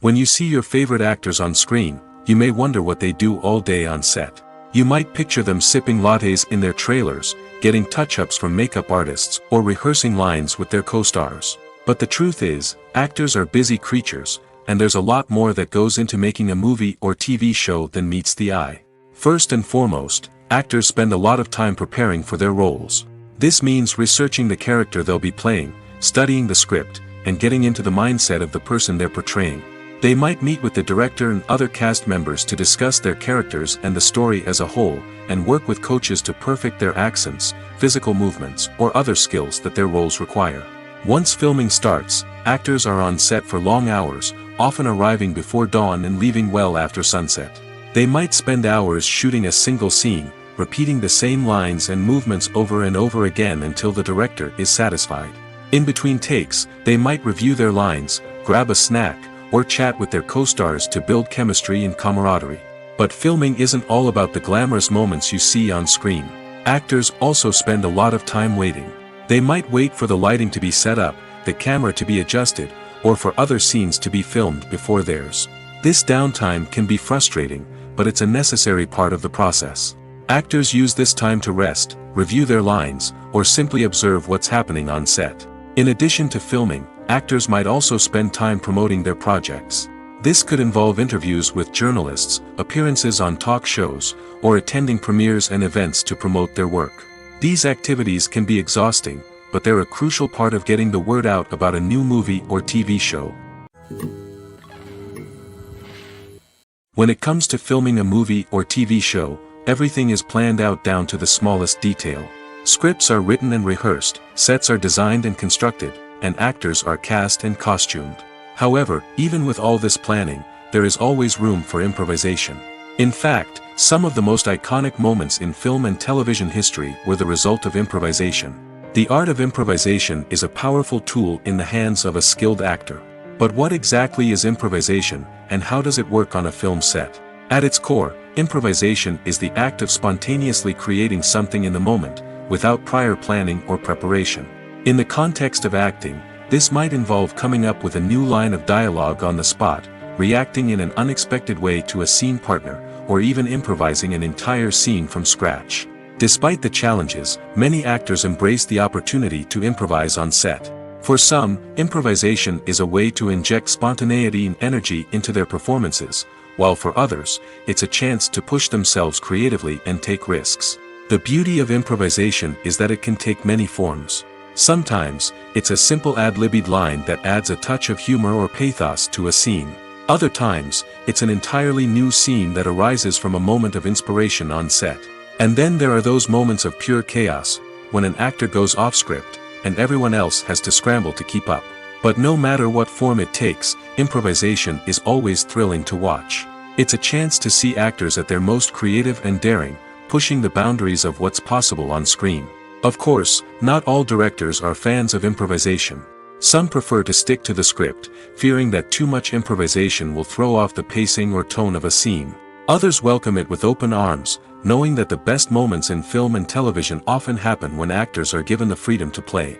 Speaker 1: When you see your favorite actors on screen, you may wonder what they do all day on set. You might picture them sipping lattes in their trailers, getting touch-ups from makeup artists, or rehearsing lines with their co-stars. But the truth is, actors are busy creatures, and there's a lot more that goes into making a movie or TV show than meets the eye. First and foremost, actors spend a lot of time preparing for their roles. This means researching the character they'll be playing, studying the script, and getting into the mindset of the person they're portraying. They might meet with the director and other cast members to discuss their characters and the story as a whole, and work with coaches to perfect their accents, physical movements, or other skills that their roles require. Once filming starts, actors are on set for long hours, often arriving before dawn and leaving well after sunset. They might spend hours shooting a single scene, repeating the same lines and movements over and over again until the director is satisfied. In between takes, they might review their lines, grab a snack, or chat with their co-stars to build chemistry and camaraderie. But filming isn't all about the glamorous moments you see on screen. Actors also spend a lot of time waiting. They might wait for the lighting to be set up, the camera to be adjusted, or for other scenes to be filmed before theirs. This downtime can be frustrating, but it's a necessary part of the process. Actors use this time to rest, review their lines, or simply observe what's happening on set. In addition to filming, actors might also spend time promoting their projects. This could involve interviews with journalists, appearances on talk shows, or attending premieres and events to promote their work. These activities can be exhausting, but they're a crucial part of getting the word out about a new movie or TV show. When it comes to filming a movie or TV show, everything is planned out down to the smallest detail. Scripts are written and rehearsed, sets are designed and constructed, and actors are cast and costumed. However, even with all this planning, there is always room for improvisation. In fact, some of the most iconic moments in film and television history were the result of improvisation. The art of improvisation is a powerful tool in the hands of a skilled actor. But what exactly is improvisation, and how does it work on a film set? At its core, improvisation is the act of spontaneously creating something in the moment, without prior planning or preparation. In the context of acting, this might involve coming up with a new line of dialogue on the spot, reacting in an unexpected way to a scene partner, or even improvising an entire scene from scratch. Despite the challenges, many actors embrace the opportunity to improvise on set. For some, improvisation is a way to inject spontaneity and energy into their performances, while for others, it's a chance to push themselves creatively and take risks. The beauty of improvisation is that it can take many forms. Sometimes, It's a simple ad-libbed line that adds a touch of humor or pathos to a scene. Other times, it's an entirely new scene that arises from a moment of inspiration on set. And then there are those moments of pure chaos, when an actor goes off script, and everyone else has to scramble to keep up. But no matter what form it takes, improvisation is always thrilling to watch. It's a chance to see actors at their most creative and daring, pushing the boundaries of what's possible on screen. Of course, not all directors are fans of improvisation. Some prefer to stick to the script, fearing that too much improvisation will throw off the pacing or tone of a scene. Others welcome it with open arms, knowing that the best moments in film and television often happen when actors are given the freedom to play.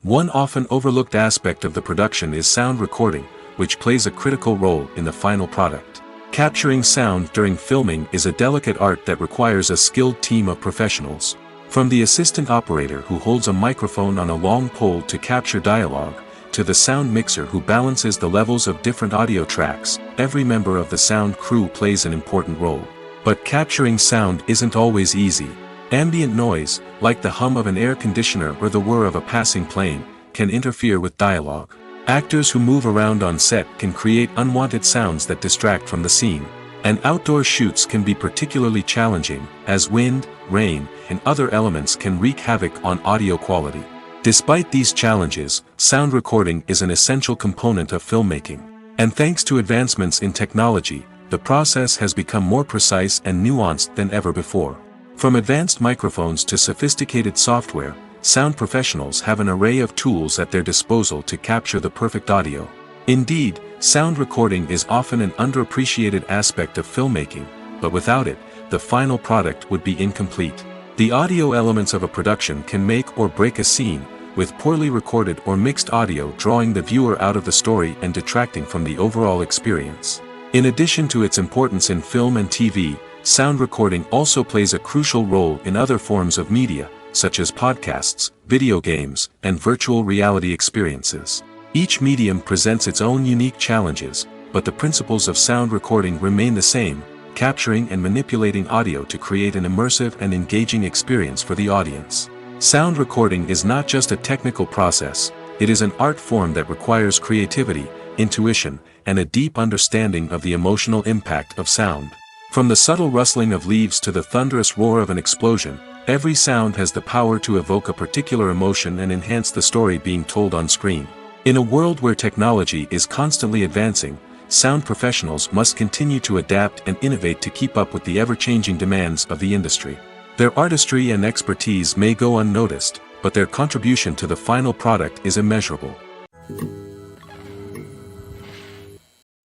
Speaker 1: One often overlooked aspect of the production is sound recording, which plays a critical role in the final product. Capturing sound during filming is a delicate art that requires a skilled team of professionals. From the assistant operator who holds a microphone on a long pole to capture dialogue, to the sound mixer who balances the levels of different audio tracks, every member of the sound crew plays an important role. But capturing sound isn't always easy. Ambient noise, like the hum of an air conditioner or the whir of a passing plane, can interfere with dialogue. Actors who move around on set can create unwanted sounds that distract from the scene. And outdoor shoots can be particularly challenging, as wind, rain, and other elements can wreak havoc on audio quality. Despite these challenges, sound recording is an essential component of filmmaking. And thanks to advancements in technology, the process has become more precise and nuanced than ever before. From advanced microphones to sophisticated software, sound professionals have an array of tools at their disposal to capture the perfect audio. Indeed, sound recording is often an underappreciated aspect of filmmaking, but without it, the final product would be incomplete. The audio elements of a production can make or break a scene, with poorly recorded or mixed audio drawing the viewer out of the story and detracting from the overall experience. In addition to its importance in film and TV, sound recording also plays a crucial role in other forms of media, such as podcasts, video games, and virtual reality experiences. Each medium presents its own unique challenges, but the principles of sound recording remain the same, capturing and manipulating audio to create an immersive and engaging experience for the audience. Sound recording is not just a technical process, it is an art form that requires creativity, intuition, and a deep understanding of the emotional impact of sound. From the subtle rustling of leaves to the thunderous roar of an explosion, every sound has the power to evoke a particular emotion and enhance the story being told on screen. In a world where technology is constantly advancing, sound professionals must continue to adapt and innovate to keep up with the ever-changing demands of the industry. Their artistry and expertise may go unnoticed, but their contribution to the final product is immeasurable.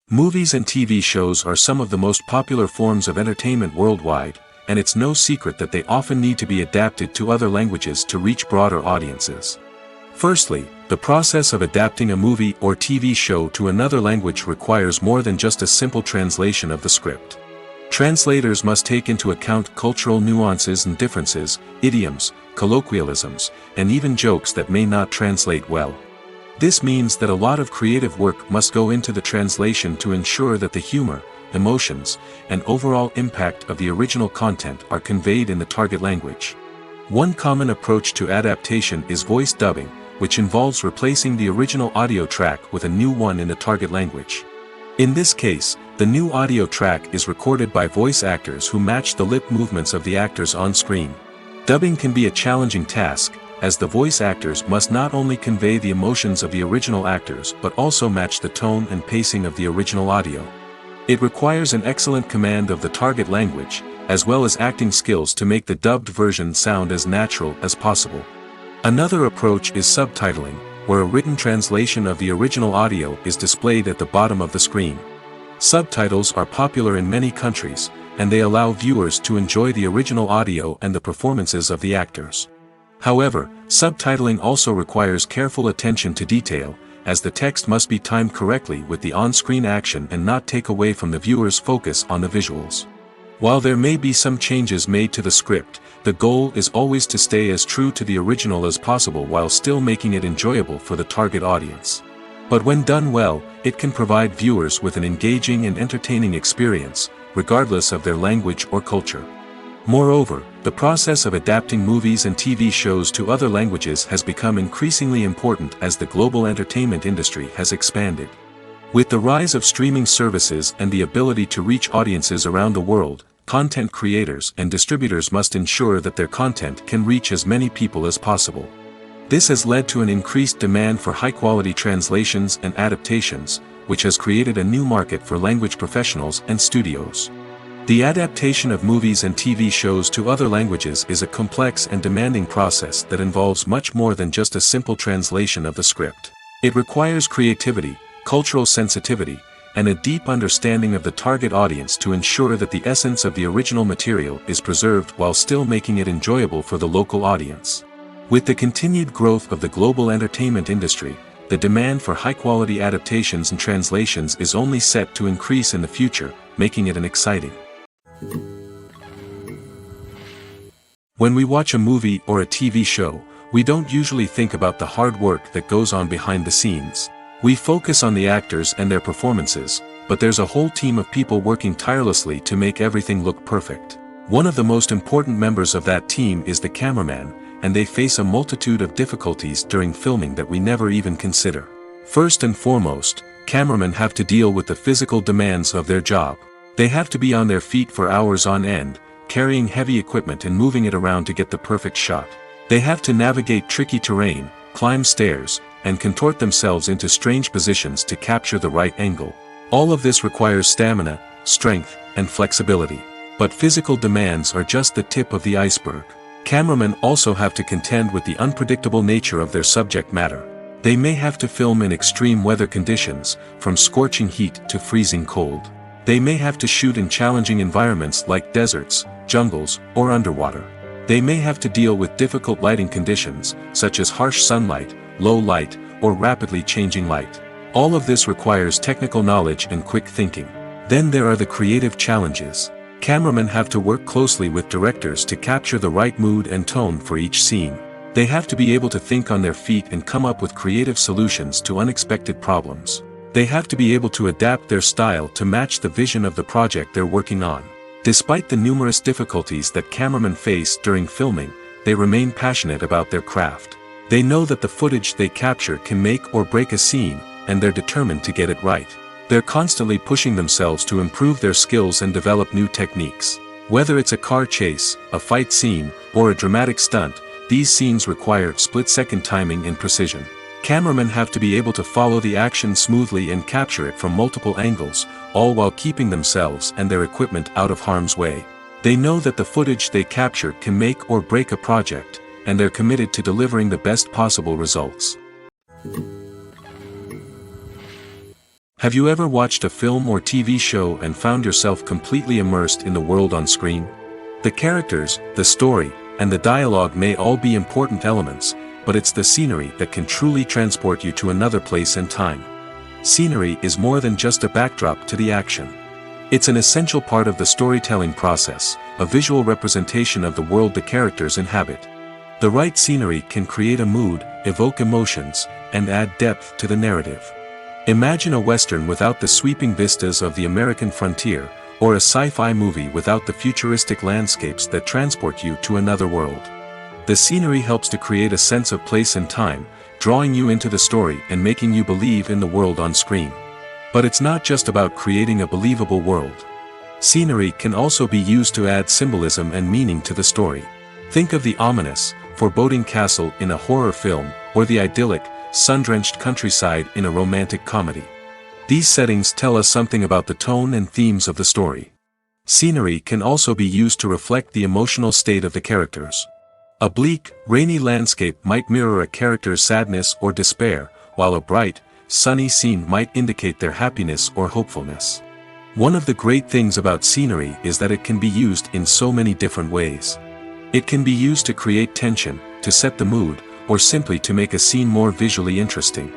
Speaker 1: Movies and TV shows are some of the most popular forms of entertainment worldwide, and it's no secret that they often need to be adapted to other languages to reach broader audiences. Firstly, the process of adapting a movie or TV show to another language requires more than just a simple translation of the script. Translators must take into account cultural nuances and differences, idioms, colloquialisms, and even jokes that may not translate well. This means that a lot of creative work must go into the translation to ensure that the humor, emotions, and overall impact of the original content are conveyed in the target language. One common approach to adaptation is voice dubbing, which involves replacing the original audio track with a new one in the target language. In this case, the new audio track is recorded by voice actors who match the lip movements of the actors on screen. Dubbing can be a challenging task, as the voice actors must not only convey the emotions of the original actors but also match the tone and pacing of the original audio. It requires an excellent command of the target language, as well as acting skills to make the dubbed version sound as natural as possible. Another approach is subtitling, where a written translation of the original audio is displayed at the bottom of the screen. Subtitles are popular in many countries, and they allow viewers to enjoy the original audio and the performances of the actors. However, subtitling also requires careful attention to detail, as the text must be timed correctly with the on-screen action and not take away from the viewer's focus on the visuals. While there may be some changes made to the script, the goal is always to stay as true to the original as possible while still making it enjoyable for the target audience. But when done well, it can provide viewers with an engaging and entertaining experience, regardless of their language or culture. Moreover, the process of adapting movies and TV shows to other languages has become increasingly important as the global entertainment industry has expanded. With the rise of streaming services and the ability to reach audiences around the world, content creators and distributors must ensure that their content can reach as many people as possible. This has led to an increased demand for high-quality translations and adaptations, which has created a new market for language professionals and studios. The adaptation of movies and TV shows to other languages is a complex and demanding process that involves much more than just a simple translation of the script. It requires creativity, cultural sensitivity, and a deep understanding of the target audience to ensure that the essence of the original material is preserved while still making it enjoyable for the local audience. With the continued growth of the global entertainment industry, the demand for high-quality adaptations and translations is only set to increase in the future, making it an exciting. When we watch a movie or a TV show, we don't usually think about the hard work that goes on behind the scenes. We focus on the actors and their performances, but there's a whole team of people working tirelessly to make everything look perfect. One of the most important members of that team is the cameraman, and they face a multitude of difficulties during filming that we never even consider. First and foremost, cameramen have to deal with the physical demands of their job. They have to be on their feet for hours on end, carrying heavy equipment and moving it around to get the perfect shot. They have to navigate tricky terrain, climb stairs, and contort themselves into strange positions to capture the right angle. All of this requires stamina, strength, and flexibility. But physical demands are just the tip of the iceberg. Cameramen also have to contend with the unpredictable nature of their subject matter. They may have to film in extreme weather conditions, from scorching heat to freezing cold. They may have to shoot in challenging environments like deserts, jungles, or underwater. They may have to deal with difficult lighting conditions, such as harsh sunlight, low light, or rapidly changing light. All of this requires technical knowledge and quick thinking. Then there are the creative challenges. Cameramen have to work closely with directors to capture the right mood and tone for each scene. They have to be able to think on their feet and come up with creative solutions to unexpected problems. They have to be able to adapt their style to match the vision of the project they're working on. Despite the numerous difficulties that cameramen face during filming, they remain passionate about their craft. They know that the footage they capture can make or break a scene, and they're determined to get it right. They're constantly pushing themselves to improve their skills and develop new techniques. Whether it's a car chase, a fight scene, or a dramatic stunt, these scenes require split-second timing and precision. Cameramen have to be able to follow the action smoothly and capture it from multiple angles, all while keeping themselves and their equipment out of harm's way. They know that the footage they capture can make or break a project, and they're committed to delivering the best possible results. Have you ever watched a film or TV show and found yourself completely immersed in the world on screen? The characters, the story, and the dialogue may all be important elements, but it's the scenery that can truly transport you to another place and time. Scenery is more than just a backdrop to the action. It's an essential part of the storytelling process, a visual representation of the world the characters inhabit. The right scenery can create a mood, evoke emotions, and add depth to the narrative. Imagine a Western without the sweeping vistas of the American frontier, or a sci-fi movie without the futuristic landscapes that transport you to another world. The scenery helps to create a sense of place and time, drawing you into the story and making you believe in the world on screen. But it's not just about creating a believable world. Scenery can also be used to add symbolism and meaning to the story. Think of the ominous, foreboding castle in a horror film, or the idyllic, sun-drenched countryside in a romantic comedy. These settings tell us something about the tone and themes of the story. Scenery can also be used to reflect the emotional state of the characters. A bleak, rainy landscape might mirror a character's sadness or despair, while a bright, sunny scene might indicate their happiness or hopefulness. One of the great things about scenery is that it can be used in so many different ways. It can be used to create tension, to set the mood, or simply to make a scene more visually interesting.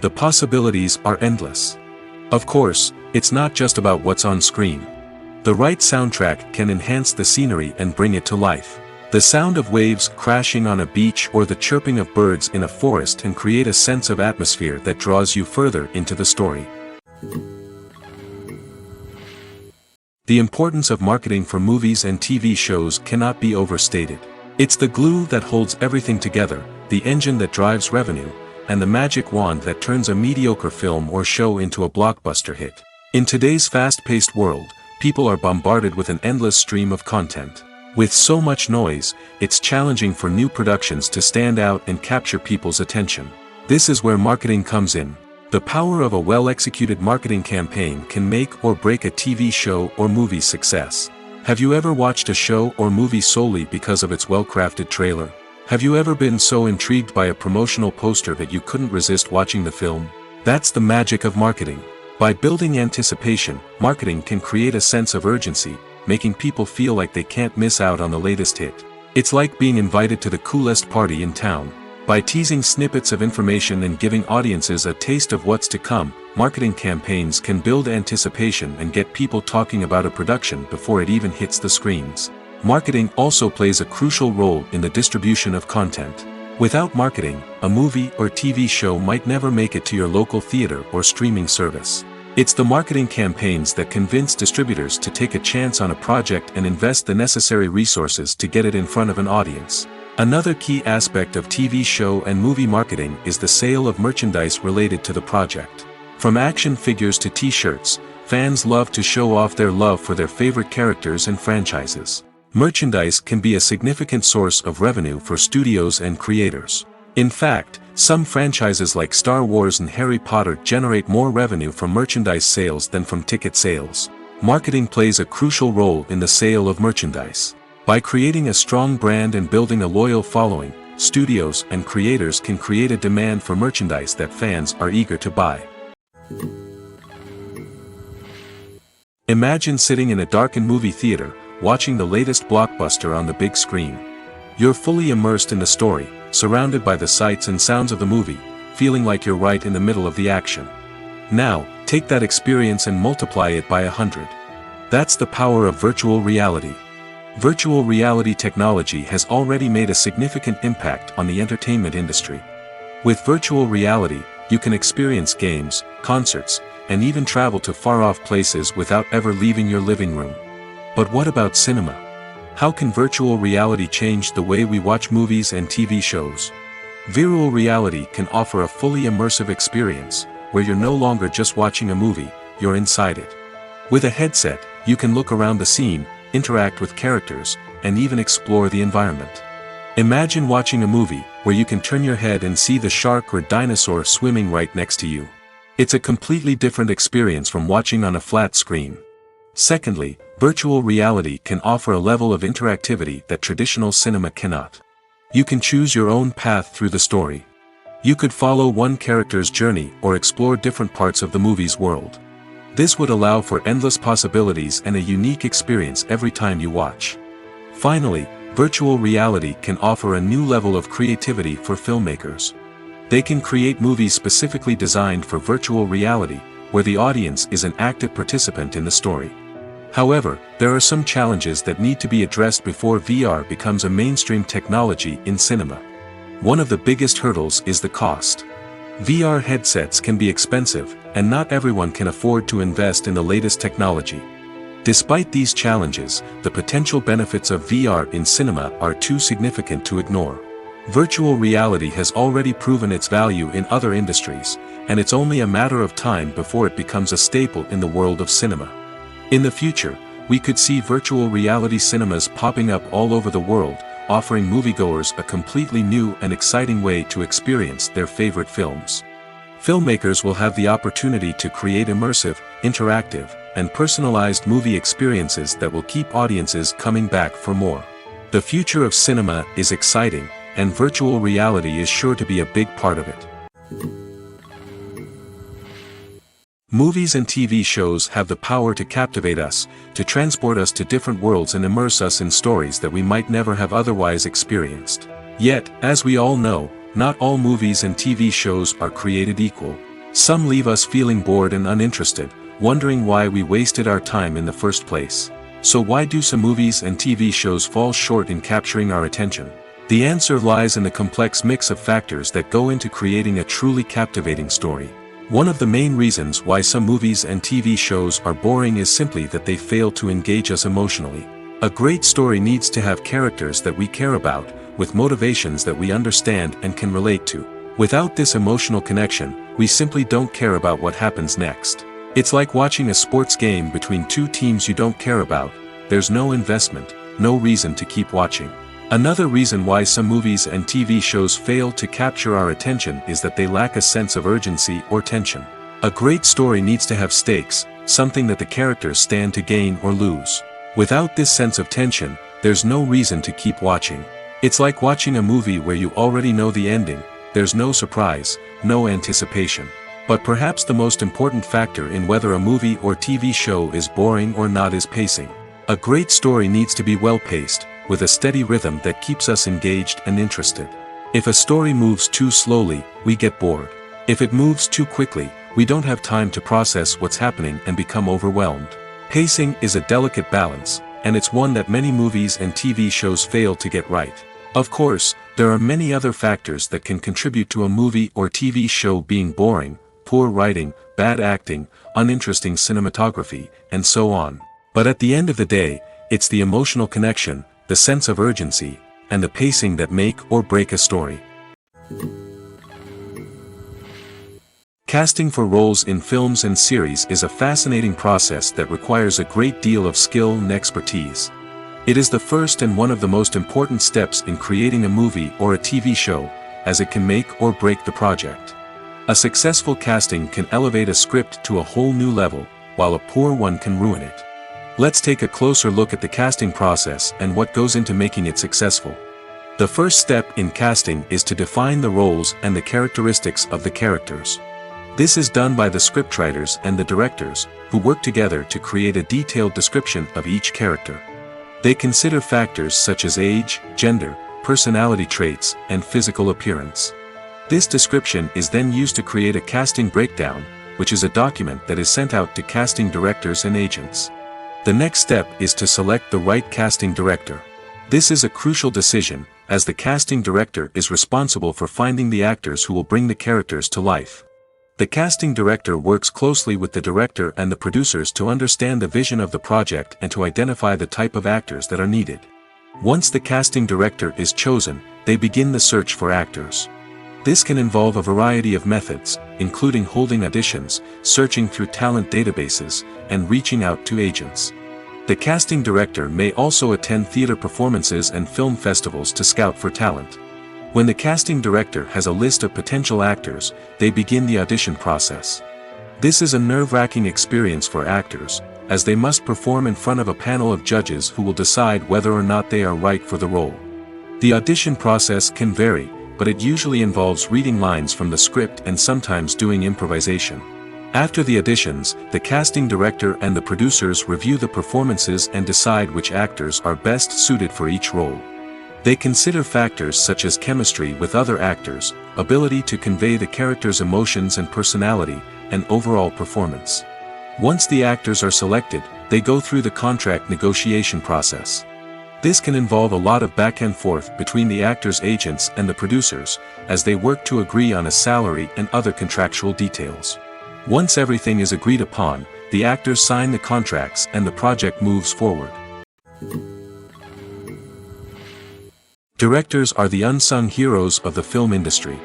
Speaker 1: The possibilities are endless. Of course, it's not just about what's on screen. The right soundtrack can enhance the scenery and bring it to life. The sound of waves crashing on a beach or the chirping of birds in a forest can create a sense of atmosphere that draws you further into the story. The importance of marketing for movies and TV shows cannot be overstated. It's the glue that holds everything together, the engine that drives revenue, and the magic wand that turns a mediocre film or show into a blockbuster hit. In today's fast-paced world, people are bombarded with an endless stream of content. With so much noise, it's challenging for new productions to stand out and capture people's attention. This is where marketing comes in. The power of a well-executed marketing campaign can make or break a TV show or movie's success. Have you ever watched a show or movie solely because of its well-crafted trailer? Have you ever been so intrigued by a promotional poster that you couldn't resist watching the film? That's the magic of marketing. By building anticipation, marketing can create a sense of urgency, making people feel like they can't miss out on the latest hit. It's like being invited to the coolest party in town. By teasing snippets of information and giving audiences a taste of what's to come, marketing campaigns can build anticipation and get people talking about a production before it even hits the screens. Marketing also plays a crucial role in the distribution of content. Without marketing, a movie or TV show might never make it to your local theater or streaming service. It's the marketing campaigns that convince distributors to take a chance on a project and invest the necessary resources to get it in front of an audience. Another key aspect of TV show and movie marketing is the sale of merchandise related to the project. From action figures to t-shirts, fans love to show off their love for their favorite characters and franchises. Merchandise can be a significant source of revenue for studios and creators. In fact, some franchises like Star Wars and Harry Potter generate more revenue from merchandise sales than from ticket sales. Marketing plays a crucial role in the sale of merchandise. By creating a strong brand and building a loyal following, studios and creators can create a demand for merchandise that fans are eager to buy. Imagine sitting in a darkened movie theater, watching the latest blockbuster on the big screen. You're fully immersed in the story, surrounded by the sights and sounds of the movie, feeling like you're right in the middle of the action. Now, take that experience and multiply it by 100. That's the power of virtual reality. Virtual reality technology has already made a significant impact on the entertainment industry. With virtual reality, you can experience games, concerts, and even travel to far-off places without ever leaving your living room. But what about cinema? How can virtual reality change the way we watch movies and TV shows? Virtual reality can offer a fully immersive experience, where you're no longer just watching a movie, you're inside it. With a headset, you can look around the scene, interact with characters, and even explore the environment. Imagine watching a movie where you can turn your head and see the shark or dinosaur swimming right next to you. It's a completely different experience from watching on a flat screen. Secondly, virtual reality can offer a level of interactivity that traditional cinema cannot. You can choose your own path through the story. You could follow one character's journey or explore different parts of the movie's world. This would allow for endless possibilities and a unique experience every time you watch. Finally, virtual reality can offer a new level of creativity for filmmakers. They can create movies specifically designed for virtual reality, where the audience is an active participant in the story. However, there are some challenges that need to be addressed before VR becomes a mainstream technology in cinema. One of the biggest hurdles is the cost. VR headsets can be expensive, and not everyone can afford to invest in the latest technology. Despite these challenges, the potential benefits of VR in cinema are too significant to ignore. Virtual reality has already proven its value in other industries, and it's only a matter of time before it becomes a staple in the world of cinema. In the future, we could see virtual reality cinemas popping up all over the world, offering moviegoers a completely new and exciting way to experience their favorite films. Filmmakers will have the opportunity to create immersive, interactive, and personalized movie experiences that will keep audiences coming back for more. The future of cinema is exciting, and virtual reality is sure to be a big part of it. Movies and TV shows have the power to captivate us, to transport us to different worlds and immerse us in stories that we might never have otherwise experienced. Yet, as we all know, not all movies and TV shows are created equal. Some leave us feeling bored and uninterested, wondering why we wasted our time in the first place. So why do some movies and TV shows fall short in capturing our attention? The answer lies in the complex mix of factors that go into creating a truly captivating story. One of the main reasons why some movies and TV shows are boring is simply that they fail to engage us emotionally. A great story needs to have characters that we care about, with motivations that we understand and can relate to. Without this emotional connection, we simply don't care about what happens next. It's like watching a sports game between two teams you don't care about. There's no investment, no reason to keep watching. Another reason why some movies and TV shows fail to capture our attention is that they lack a sense of urgency or tension. A great story needs to have stakes, something that the characters stand to gain or lose. Without this sense of tension, there's no reason to keep watching. It's like watching a movie where you already know the ending. There's no surprise, no anticipation. But perhaps the most important factor in whether a movie or TV show is boring or not is pacing. A great story needs to be well-paced, with a steady rhythm that keeps us engaged and interested. If a story moves too slowly, we get bored. If it moves too quickly, we don't have time to process what's happening and become overwhelmed. Pacing is a delicate balance, and it's one that many movies and TV shows fail to get right. Of course, there are many other factors that can contribute to a movie or TV show being boring: poor writing, bad acting, uninteresting cinematography, and so on. But at the end of the day, it's the emotional connection, the sense of urgency, and the pacing that make or break a story. Casting for roles in films and series is a fascinating process that requires a great deal of skill and expertise. It is the first and one of the most important steps in creating a movie or a TV show, as it can make or break the project. A successful casting can elevate a script to a whole new level, while a poor one can ruin it. Let's take a closer look at the casting process and what goes into making it successful. The first step in casting is to define the roles and the characteristics of the characters. This is done by the scriptwriters and the directors, who work together to create a detailed description of each character. They consider factors such as age, gender, personality traits, and physical appearance. This description is then used to create a casting breakdown, which is a document that is sent out to casting directors and agents. The next step is to select the right casting director. This is a crucial decision, as the casting director is responsible for finding the actors who will bring the characters to life. The casting director works closely with the director and the producers to understand the vision of the project and to identify the type of actors that are needed. Once the casting director is chosen, they begin the search for actors. This can involve a variety of methods, including holding auditions, searching through talent databases, and reaching out to agents. The casting director may also attend theater performances and film festivals to scout for talent. When the casting director has a list of potential actors, they begin the audition process. This is a nerve-wracking experience for actors, as they must perform in front of a panel of judges who will decide whether or not they are right for the role. The audition process can vary, but it usually involves reading lines from the script and sometimes doing improvisation. After the auditions, the casting director and the producers review the performances and decide which actors are best suited for each role. They consider factors such as chemistry with other actors, ability to convey the character's emotions and personality, and overall performance. Once the actors are selected, they go through the contract negotiation process. This can involve a lot of back and forth between the actors' agents and the producers, as they work to agree on a salary and other contractual details. Once everything is agreed upon, the actors sign the contracts and the project moves forward. Directors are the unsung heroes of the film industry.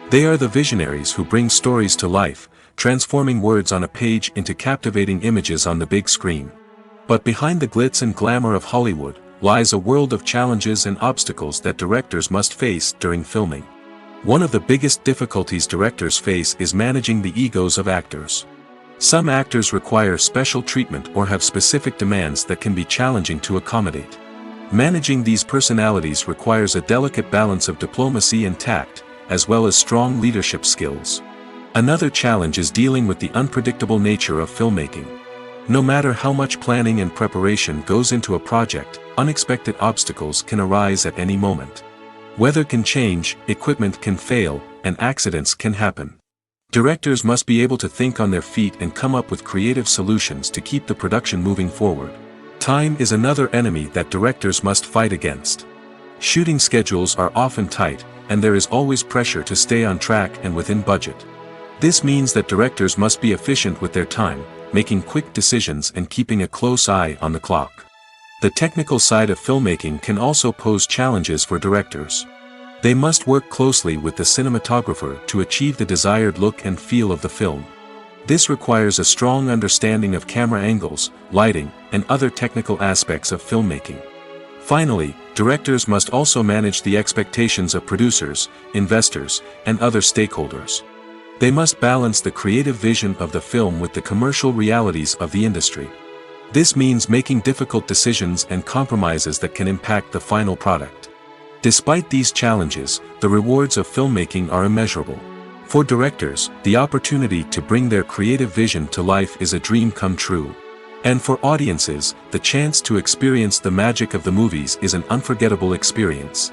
Speaker 1: They are the visionaries who bring stories to life, transforming words on a page into captivating images on the big screen. But behind the glitz and glamour of Hollywood, lies a world of challenges and obstacles that directors must face during filming. One of the biggest difficulties directors face is managing the egos of actors. Some actors require special treatment or have specific demands that can be challenging to accommodate. Managing these personalities requires a delicate balance of diplomacy and tact, as well as strong leadership skills. Another challenge is dealing with the unpredictable nature of filmmaking. No matter how much planning and preparation goes into a project, unexpected obstacles can arise at any moment. Weather can change, equipment can fail, and accidents can happen. Directors must be able to think on their feet and come up with creative solutions to keep the production moving forward. Time is another enemy that directors must fight against. Shooting schedules are often tight, and there is always pressure to stay on track and within budget. This means that directors must be efficient with their time, making quick decisions and keeping a close eye on the clock. The technical side of filmmaking can also pose challenges for directors. They must work closely with the cinematographer to achieve the desired look and feel of the film. This requires a strong understanding of camera angles, lighting, and other technical aspects of filmmaking. Finally, directors must also manage the expectations of producers, investors, and other stakeholders. They must balance the creative vision of the film with the commercial realities of the industry. This means making difficult decisions and compromises that can impact the final product. Despite these challenges, the rewards of filmmaking are immeasurable. For directors, the opportunity to bring their creative vision to life is a dream come true. And for audiences, the chance to experience the magic of the movies is an unforgettable experience.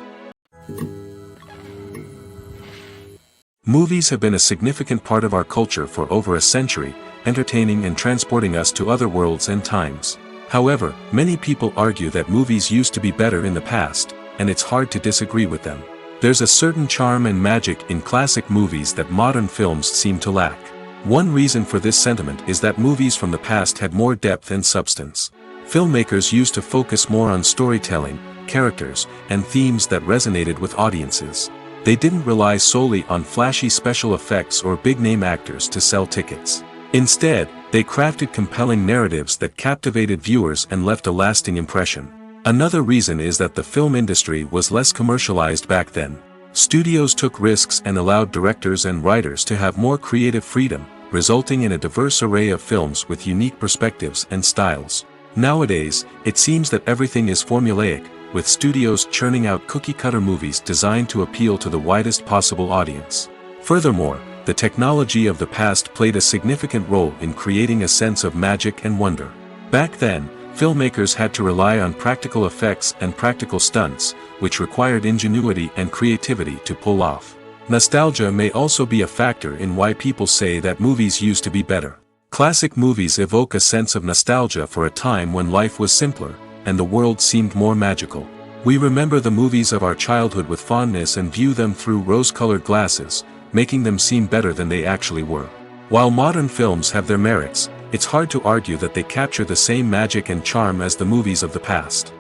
Speaker 1: Movies have been a significant part of our culture for over a century, entertaining and transporting us to other worlds and times. However, many people argue that movies used to be better in the past, and it's hard to disagree with them. There's a certain charm and magic in classic movies that modern films seem to lack. One reason for this sentiment is that movies from the past had more depth and substance. Filmmakers used to focus more on storytelling, characters, and themes that resonated with audiences. They didn't rely solely on flashy special effects or big-name actors to sell tickets. Instead, they crafted compelling narratives that captivated viewers and left a lasting impression. Another reason is that the film industry was less commercialized back then. Studios took risks and allowed directors and writers to have more creative freedom, resulting in a diverse array of films with unique perspectives and styles. Nowadays, it seems that everything is formulaic, with studios churning out cookie-cutter movies designed to appeal to the widest possible audience. Furthermore, the technology of the past played a significant role in creating a sense of magic and wonder. Back then, filmmakers had to rely on practical effects and practical stunts, which required ingenuity and creativity to pull off. Nostalgia may also be a factor in why people say that movies used to be better. Classic movies evoke a sense of nostalgia for a time when life was simpler, and the world seemed more magical. We remember the movies of our childhood with fondness and view them through rose-colored glasses, making them seem better than they actually were. While modern films have their merits, it's hard to argue that they capture the same magic and charm as the movies of the past.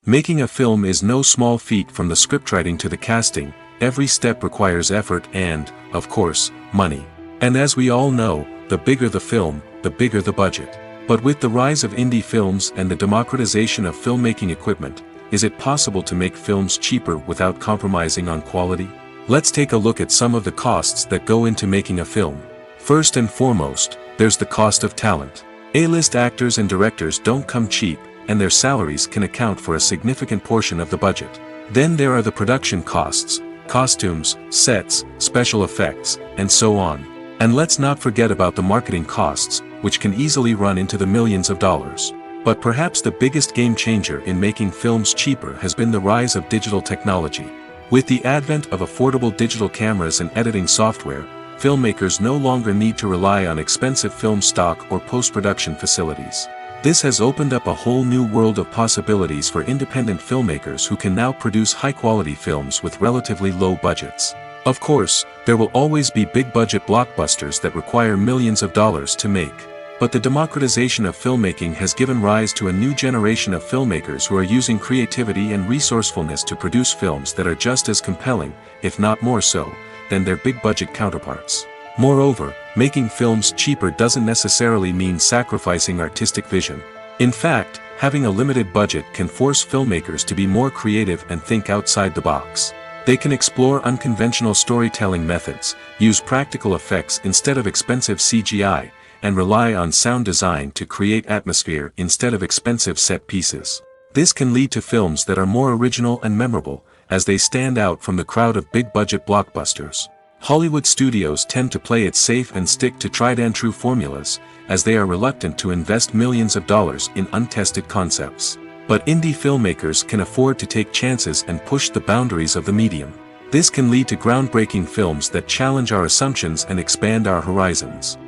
Speaker 1: Making a film is no small feat. From the scriptwriting to the casting, every step requires effort and, of course, money. And as we all know, the bigger the film, the bigger the budget. But with the rise of indie films and the democratization of filmmaking equipment, is it possible to make films cheaper without compromising on quality? Let's take a look at some of the costs that go into making a film. First and foremost, there's the cost of talent. A-list actors and directors don't come cheap, and their salaries can account for a significant portion of the budget. Then there are the production costs, costumes, sets, special effects, and so on. And let's not forget about the marketing costs, which can easily run into the millions of dollars. But perhaps the biggest game changer in making films cheaper has been the rise of digital technology. With the advent of affordable digital cameras and editing software, filmmakers no longer need to rely on expensive film stock or post-production facilities. This has opened up a whole new world of possibilities for independent filmmakers who can now produce high-quality films with relatively low budgets. Of course, there will always be big-budget blockbusters that require millions of dollars to make. But the democratization of filmmaking has given rise to a new generation of filmmakers who are using creativity and resourcefulness to produce films that are just as compelling, if not more so, than their big-budget counterparts. Moreover, making films cheaper doesn't necessarily mean sacrificing artistic vision. In fact, having a limited budget can force filmmakers to be more creative and think outside the box. They can explore unconventional storytelling methods, use practical effects instead of expensive CGI, and rely on sound design to create atmosphere instead of expensive set pieces. This can lead to films that are more original and memorable, as they stand out from the crowd of big-budget blockbusters. Hollywood studios tend to play it safe and stick to tried-and-true formulas, as they are reluctant to invest millions of dollars in untested concepts. But indie filmmakers can afford to take chances and push the boundaries of the medium. This can lead to groundbreaking films that challenge our assumptions and expand our horizons.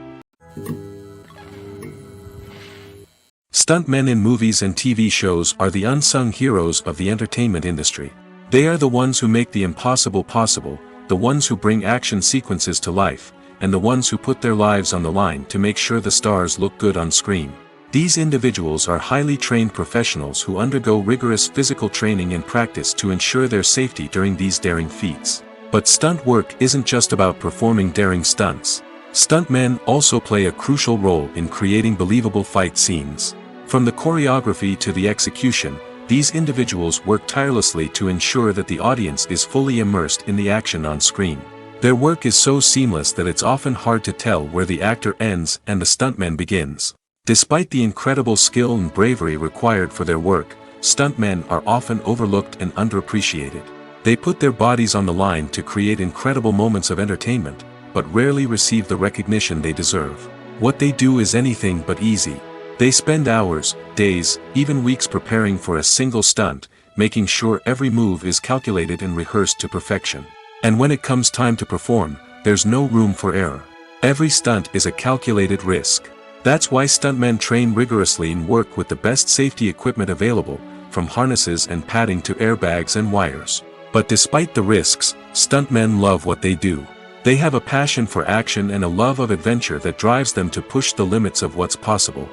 Speaker 1: Stuntmen in movies and TV shows are the unsung heroes of the entertainment industry. They are the ones who make the impossible possible, the ones who bring action sequences to life, and the ones who put their lives on the line to make sure the stars look good on screen. These individuals are highly trained professionals who undergo rigorous physical training and practice to ensure their safety during these daring feats. But stunt work isn't just about performing daring stunts. Stuntmen also play a crucial role in creating believable fight scenes. From the choreography to the execution, these individuals work tirelessly to ensure that the audience is fully immersed in the action on screen. Their work is so seamless that it's often hard to tell where the actor ends and the stuntman begins. Despite the incredible skill and bravery required for their work, stuntmen are often overlooked and underappreciated. They put their bodies on the line to create incredible moments of entertainment, but rarely receive the recognition they deserve. What they do is anything but easy. They spend hours, days, even weeks preparing for a single stunt, making sure every move is calculated and rehearsed to perfection. And when it comes time to perform, there's no room for error. Every stunt is a calculated risk. That's why stuntmen train rigorously and work with the best safety equipment available, from harnesses and padding to airbags and wires. But despite the risks, stuntmen love what they do. They have a passion for action and a love of adventure that drives them to push the limits of what's possible.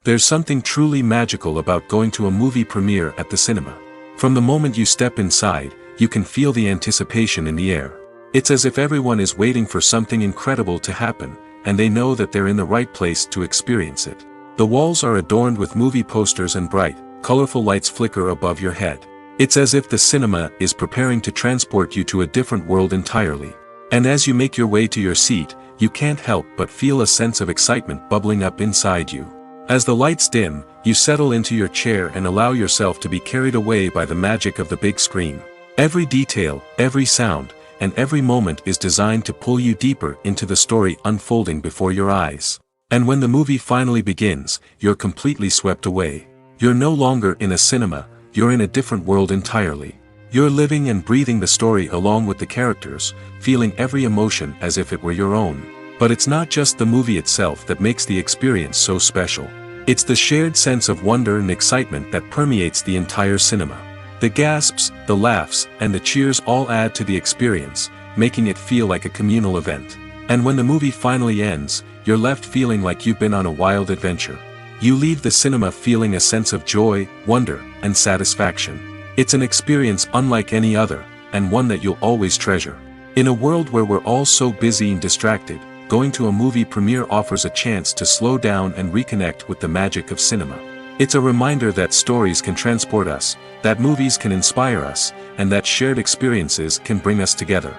Speaker 1: There's something truly magical about going to a movie premiere at the cinema. From the moment you step inside, you can feel the anticipation in the air. It's as if everyone is waiting for something incredible to happen, and they know that they're in the right place to experience it. The walls are adorned with movie posters and bright, colorful lights flicker above your head. It's as if the cinema is preparing to transport you to a different world entirely. And as you make your way to your seat, you can't help but feel a sense of excitement bubbling up inside you. As the lights dim, you settle into your chair and allow yourself to be carried away by the magic of the big screen. Every detail, every sound, and every moment is designed to pull you deeper into the story unfolding before your eyes. And when the movie finally begins, you're completely swept away. You're no longer in a cinema, you're in a different world entirely. You're living and breathing the story along with the characters, feeling every emotion as if it were your own. But it's not just the movie itself that makes the experience so special. It's the shared sense of wonder and excitement that permeates the entire cinema. The gasps, the laughs, and the cheers all add to the experience, making it feel like a communal event. And when the movie finally ends, you're left feeling like you've been on a wild adventure. You leave the cinema feeling a sense of joy, wonder, and satisfaction. It's an experience unlike any other, and one that you'll always treasure. In a world where we're all so busy and distracted, going to a movie premiere offers a chance to slow down and reconnect with the magic of cinema. It's a reminder that stories can transport us, that movies can inspire us, and that shared experiences can bring us together.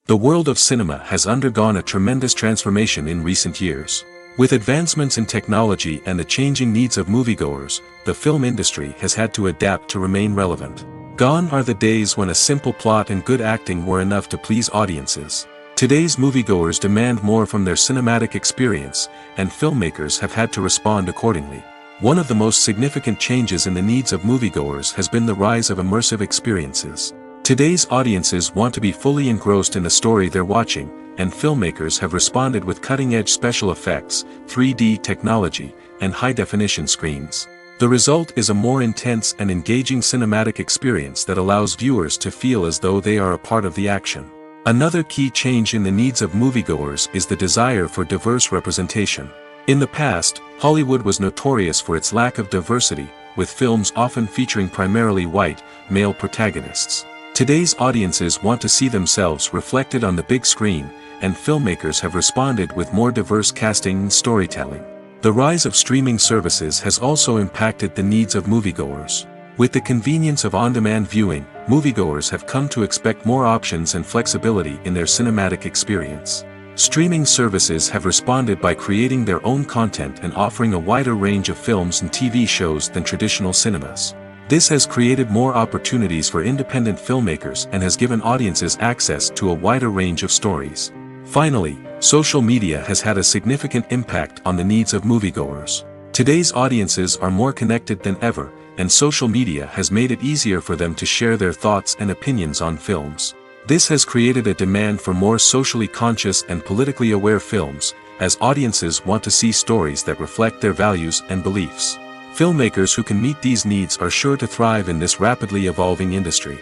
Speaker 1: The world of cinema has undergone a tremendous transformation in recent years. With advancements in technology and the changing needs of moviegoers, the film industry has had to adapt to remain relevant. Gone are the days when a simple plot and good acting were enough to please audiences. Today's moviegoers demand more from their cinematic experience, and filmmakers have had to respond accordingly. One of the most significant changes in the needs of moviegoers has been the rise of immersive experiences. Today's audiences want to be fully engrossed in the story they're watching, and filmmakers have responded with cutting-edge special effects, 3D technology, and high-definition screens. The result is a more intense and engaging cinematic experience that allows viewers to feel as though they are a part of the action. Another key change in the needs of moviegoers is the desire for diverse representation. In the past, Hollywood was notorious for its lack of diversity, with films often featuring primarily white, male protagonists. Today's audiences want to see themselves reflected on the big screen, and filmmakers have responded with more diverse casting and storytelling. The rise of streaming services has also impacted the needs of moviegoers. With the convenience of on-demand viewing, moviegoers have come to expect more options and flexibility in their cinematic experience. Streaming services have responded by creating their own content and offering a wider range of films and TV shows than traditional cinemas. This has created more opportunities for independent filmmakers and has given audiences access to a wider range of stories. Finally, social media has had a significant impact on the needs of moviegoers. Today's audiences are more connected than ever, and social media has made it easier for them to share their thoughts and opinions on films. This has created a demand for more socially conscious and politically aware films, as audiences want to see stories that reflect their values and beliefs. Filmmakers who can meet these needs are sure to thrive in this rapidly evolving industry.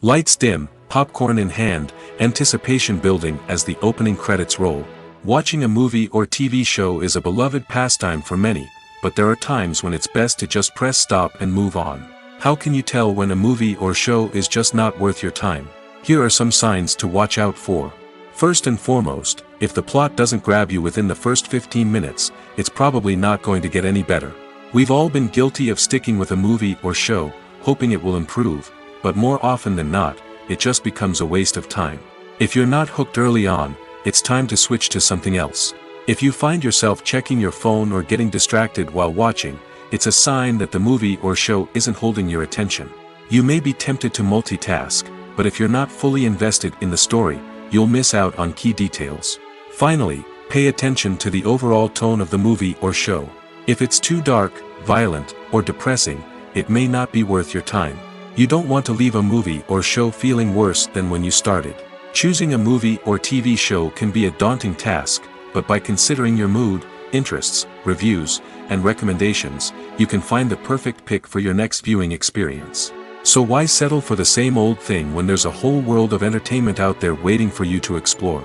Speaker 1: Lights dim, popcorn in hand, anticipation building as the opening credits roll. Watching a movie or TV show is a beloved pastime for many, but there are times when it's best to just press stop and move on. How can you tell when a movie or show is just not worth your time? Here are some signs to watch out for. First and foremost, if the plot doesn't grab you within the first 15 minutes, it's probably not going to get any better. We've all been guilty of sticking with a movie or show, hoping it will improve, but more often than not, it just becomes a waste of time. If you're not hooked early on, it's time to switch to something else. If you find yourself checking your phone or getting distracted while watching, it's a sign that the movie or show isn't holding your attention. You may be tempted to multitask, but if you're not fully invested in the story, you'll miss out on key details. Finally, pay attention to the overall tone of the movie or show. If it's too dark, violent, or depressing, it may not be worth your time. You don't want to leave a movie or show feeling worse than when you started. Choosing a movie or TV show can be a daunting task, but by considering your mood, interests, reviews, and recommendations, you can find the perfect pick for your next viewing experience. So why settle for the same old thing when there's a whole world of entertainment out there waiting for you to explore?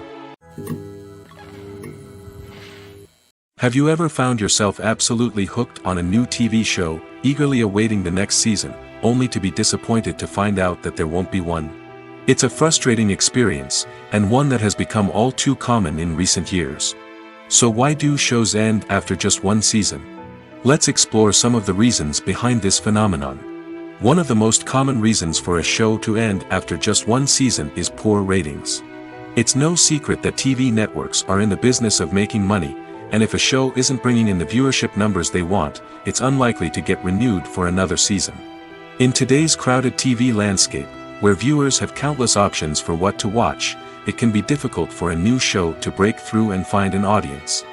Speaker 1: Have you ever found yourself absolutely hooked on a new TV show, eagerly awaiting the next season, only to be disappointed to find out that there won't be one? It's a frustrating experience, and one that has become all too common in recent years. So why do shows end after just one season? Let's explore some of the reasons behind this phenomenon. One of the most common reasons for a show to end after just one season is poor ratings. It's no secret that TV networks are in the business of making money, and if a show isn't bringing in the viewership numbers they want, it's unlikely to get renewed for another season. In today's crowded TV landscape, where viewers have countless options for what to watch, it can be difficult for a new show to break through and find an audience.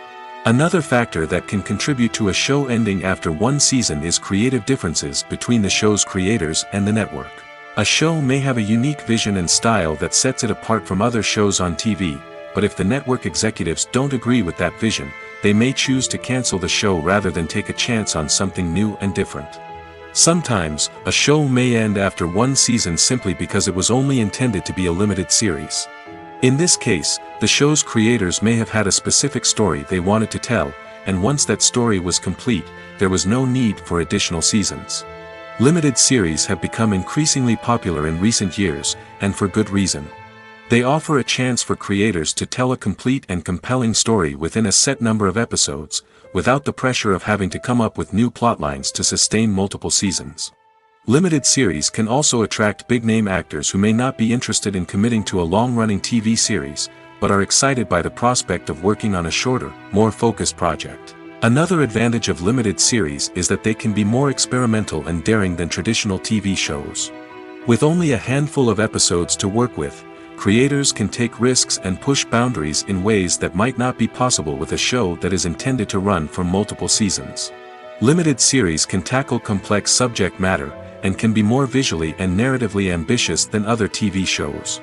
Speaker 1: Another factor that can contribute to a show ending after one season is creative differences between the show's creators and the network. A show may have a unique vision and style that sets it apart from other shows on TV, but if the network executives don't agree with that vision, they may choose to cancel the show rather than take a chance on something new and different. Sometimes, a show may end after one season simply because it was only intended to be a limited series. In this case, the show's creators may have had a specific story they wanted to tell, and once that story was complete, there was no need for additional seasons. Limited series have become increasingly popular in recent years, and for good reason. They offer a chance for creators to tell a complete and compelling story within a set number of episodes, without the pressure of having to come up with new plotlines to sustain multiple seasons. Limited series can also attract big-name actors who may not be interested in committing to a long-running TV series, but are excited by the prospect of working on a shorter, more focused project. Another advantage of limited series is that they can be more experimental and daring than traditional TV shows. With only a handful of episodes to work with, creators can take risks and push boundaries in ways that might not be possible with a show that is intended to run for multiple seasons. Limited series can tackle complex subject matter, and can be more visually and narratively ambitious than other TV shows.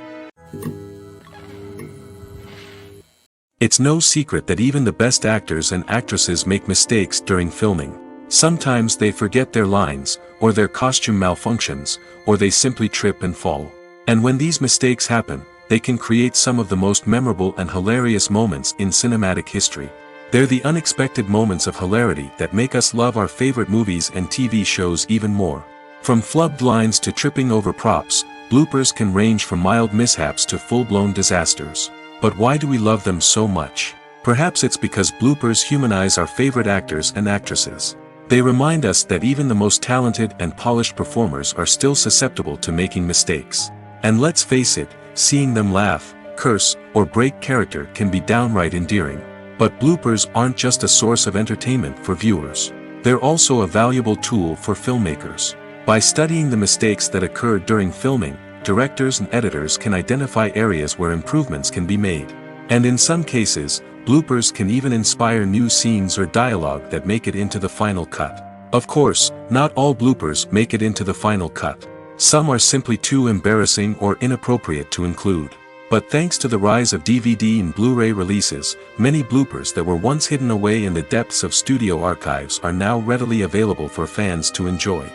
Speaker 1: It's no secret that even the best actors and actresses make mistakes during filming. Sometimes they forget their lines, or their costume malfunctions, or they simply trip and fall. And when these mistakes happen, they can create some of the most memorable and hilarious moments in cinematic history. They're the unexpected moments of hilarity that make us love our favorite movies and TV shows even more. From flubbed lines to tripping over props, bloopers can range from mild mishaps to full-blown disasters. But why do we love them so much? Perhaps it's because bloopers humanize our favorite actors and actresses. They remind us that even the most talented and polished performers are still susceptible to making mistakes. And let's face it, seeing them laugh, curse, or break character can be downright endearing. But bloopers aren't just a source of entertainment for viewers. They're also a valuable tool for filmmakers. By studying the mistakes that occurred during filming, directors and editors can identify areas where improvements can be made. And in some cases, bloopers can even inspire new scenes or dialogue that make it into the final cut. Of course, not all bloopers make it into the final cut. Some are simply too embarrassing or inappropriate to include. But thanks to the rise of DVD and Blu-ray releases, many bloopers that were once hidden away in the depths of studio archives are now readily available for fans to enjoy.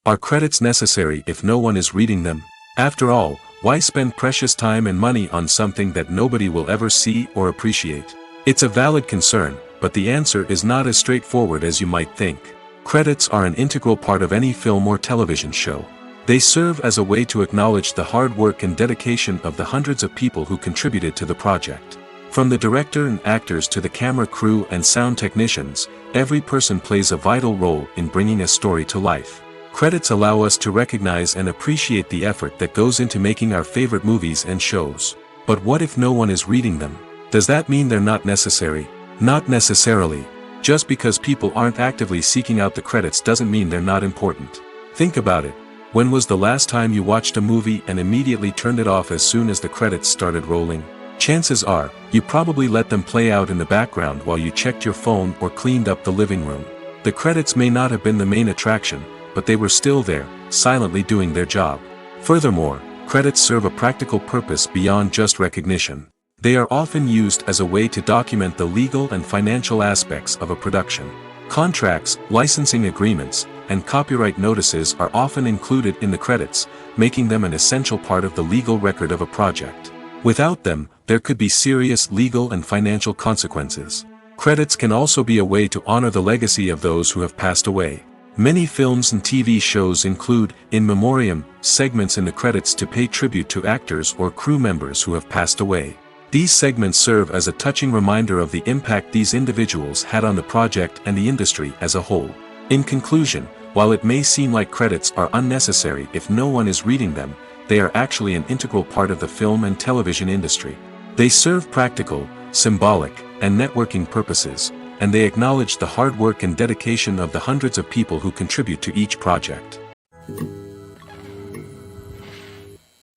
Speaker 1: Are credits necessary if no one is reading them? After all, why spend precious time and money on something that nobody will ever see or appreciate? It's a valid concern, but the answer is not as straightforward as you might think. Credits are an integral part of any film or television show. They serve as a way to acknowledge the hard work and dedication of the hundreds of people who contributed to the project. From the director and actors to the camera crew and sound technicians, every person plays a vital role in bringing a story to life. Credits allow us to recognize and appreciate the effort that goes into making our favorite movies and shows. But what if no one is reading them? Does that mean they're not necessary? Not necessarily. Just because people aren't actively seeking out the credits doesn't mean they're not important. Think about it. When was the last time you watched a movie and immediately turned it off as soon as the credits started rolling? Chances are, you probably let them play out in the background while you checked your phone or cleaned up the living room. The credits may not have been the main attraction, but they were still there, silently doing their job. Furthermore, credits serve a practical purpose beyond just recognition. They are often used as a way to document the legal and financial aspects of a production. Contracts, licensing agreements, and copyright notices are often included in the credits, making them an essential part of the legal record of a project. Without them, there could be serious legal and financial consequences. Credits can also be a way to honor the legacy of those who have passed away. Many films and TV shows include, in memoriam, segments in the credits to pay tribute to actors or crew members who have passed away. These segments serve as a touching reminder of the impact these individuals had on the project and the industry as a whole. In conclusion, while it may seem like credits are unnecessary if no one is reading them, they are actually an integral part of the film and television industry. They serve practical, symbolic, and networking purposes, and they acknowledge the hard work and dedication of the hundreds of people who contribute to each project.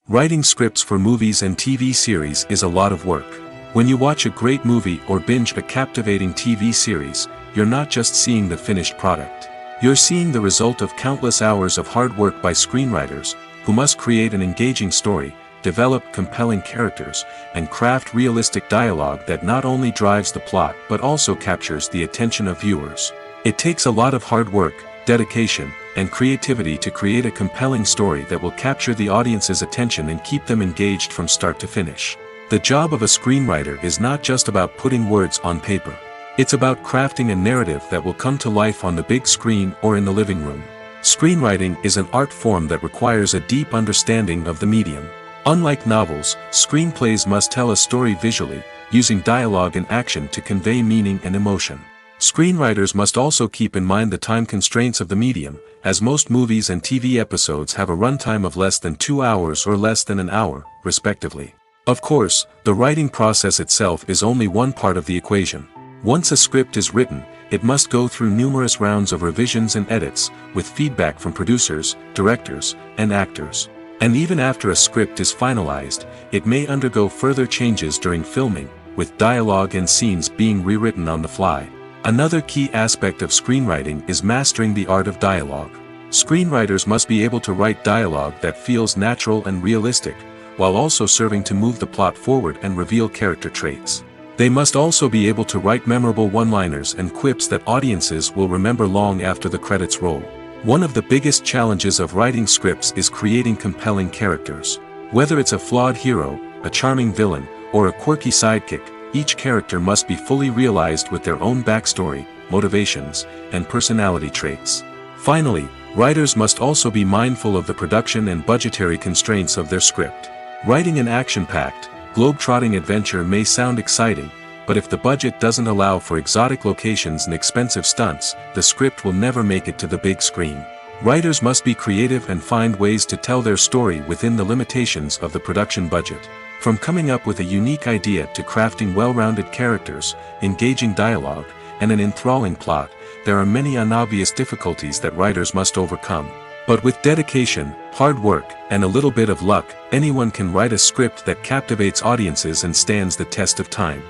Speaker 1: Writing scripts for movies and TV series is a lot of work. When you watch a great movie or binge a captivating TV series, you're not just seeing the finished product. You're seeing the result of countless hours of hard work by screenwriters, who must create an engaging story, develop compelling characters, and craft realistic dialogue that not only drives the plot but also captures the attention of viewers. It takes a lot of hard work, dedication, and creativity to create a compelling story that will capture the audience's attention and keep them engaged from start to finish. The job of a screenwriter is not just about putting words on paper. It's about crafting a narrative that will come to life on the big screen or in the living room. Screenwriting is an art form that requires a deep understanding of the medium. Unlike novels, screenplays must tell a story visually, using dialogue and action to convey meaning and emotion. Screenwriters must also keep in mind the time constraints of the medium, as most movies and TV episodes have a runtime of less than 2 hours or less than an hour, respectively. Of course, the writing process itself is only one part of the equation. Once a script is written, it must go through numerous rounds of revisions and edits, with feedback from producers, directors, and actors. And even after a script is finalized, it may undergo further changes during filming, with dialogue and scenes being rewritten on the fly. Another key aspect of screenwriting is mastering the art of dialogue. Screenwriters must be able to write dialogue that feels natural and realistic, while also serving to move the plot forward and reveal character traits. They must also be able to write memorable one-liners and quips that audiences will remember long after the credits roll. One of the biggest challenges of writing scripts is creating compelling characters. Whether it's a flawed hero, a charming villain, or a quirky sidekick, each character must be fully realized with their own backstory, motivations, and personality traits. Finally, writers must also be mindful of the production and budgetary constraints of their script. Writing an action-packed, globe-trotting adventure may sound exciting, but if the budget doesn't allow for exotic locations and expensive stunts, the script will never make it to the big screen. Writers must be creative and find ways to tell their story within the limitations of the production budget. From coming up with a unique idea to crafting well-rounded characters, engaging dialogue, and an enthralling plot, there are many unobvious difficulties that writers must overcome. But with dedication, hard work, and a little bit of luck, anyone can write a script that captivates audiences and stands the test of time.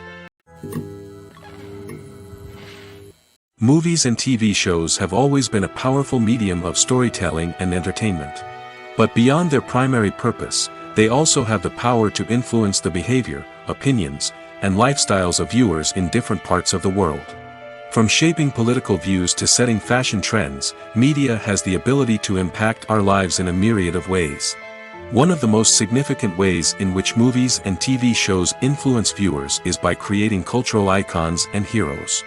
Speaker 1: Movies and TV shows have always been a powerful medium of storytelling and entertainment. But beyond their primary purpose, they also have the power to influence the behavior, opinions, and lifestyles of viewers in different parts of the world. From shaping political views to setting fashion trends, media has the ability to impact our lives in a myriad of ways. One of the most significant ways in which movies and TV shows influence viewers is by creating cultural icons and heroes.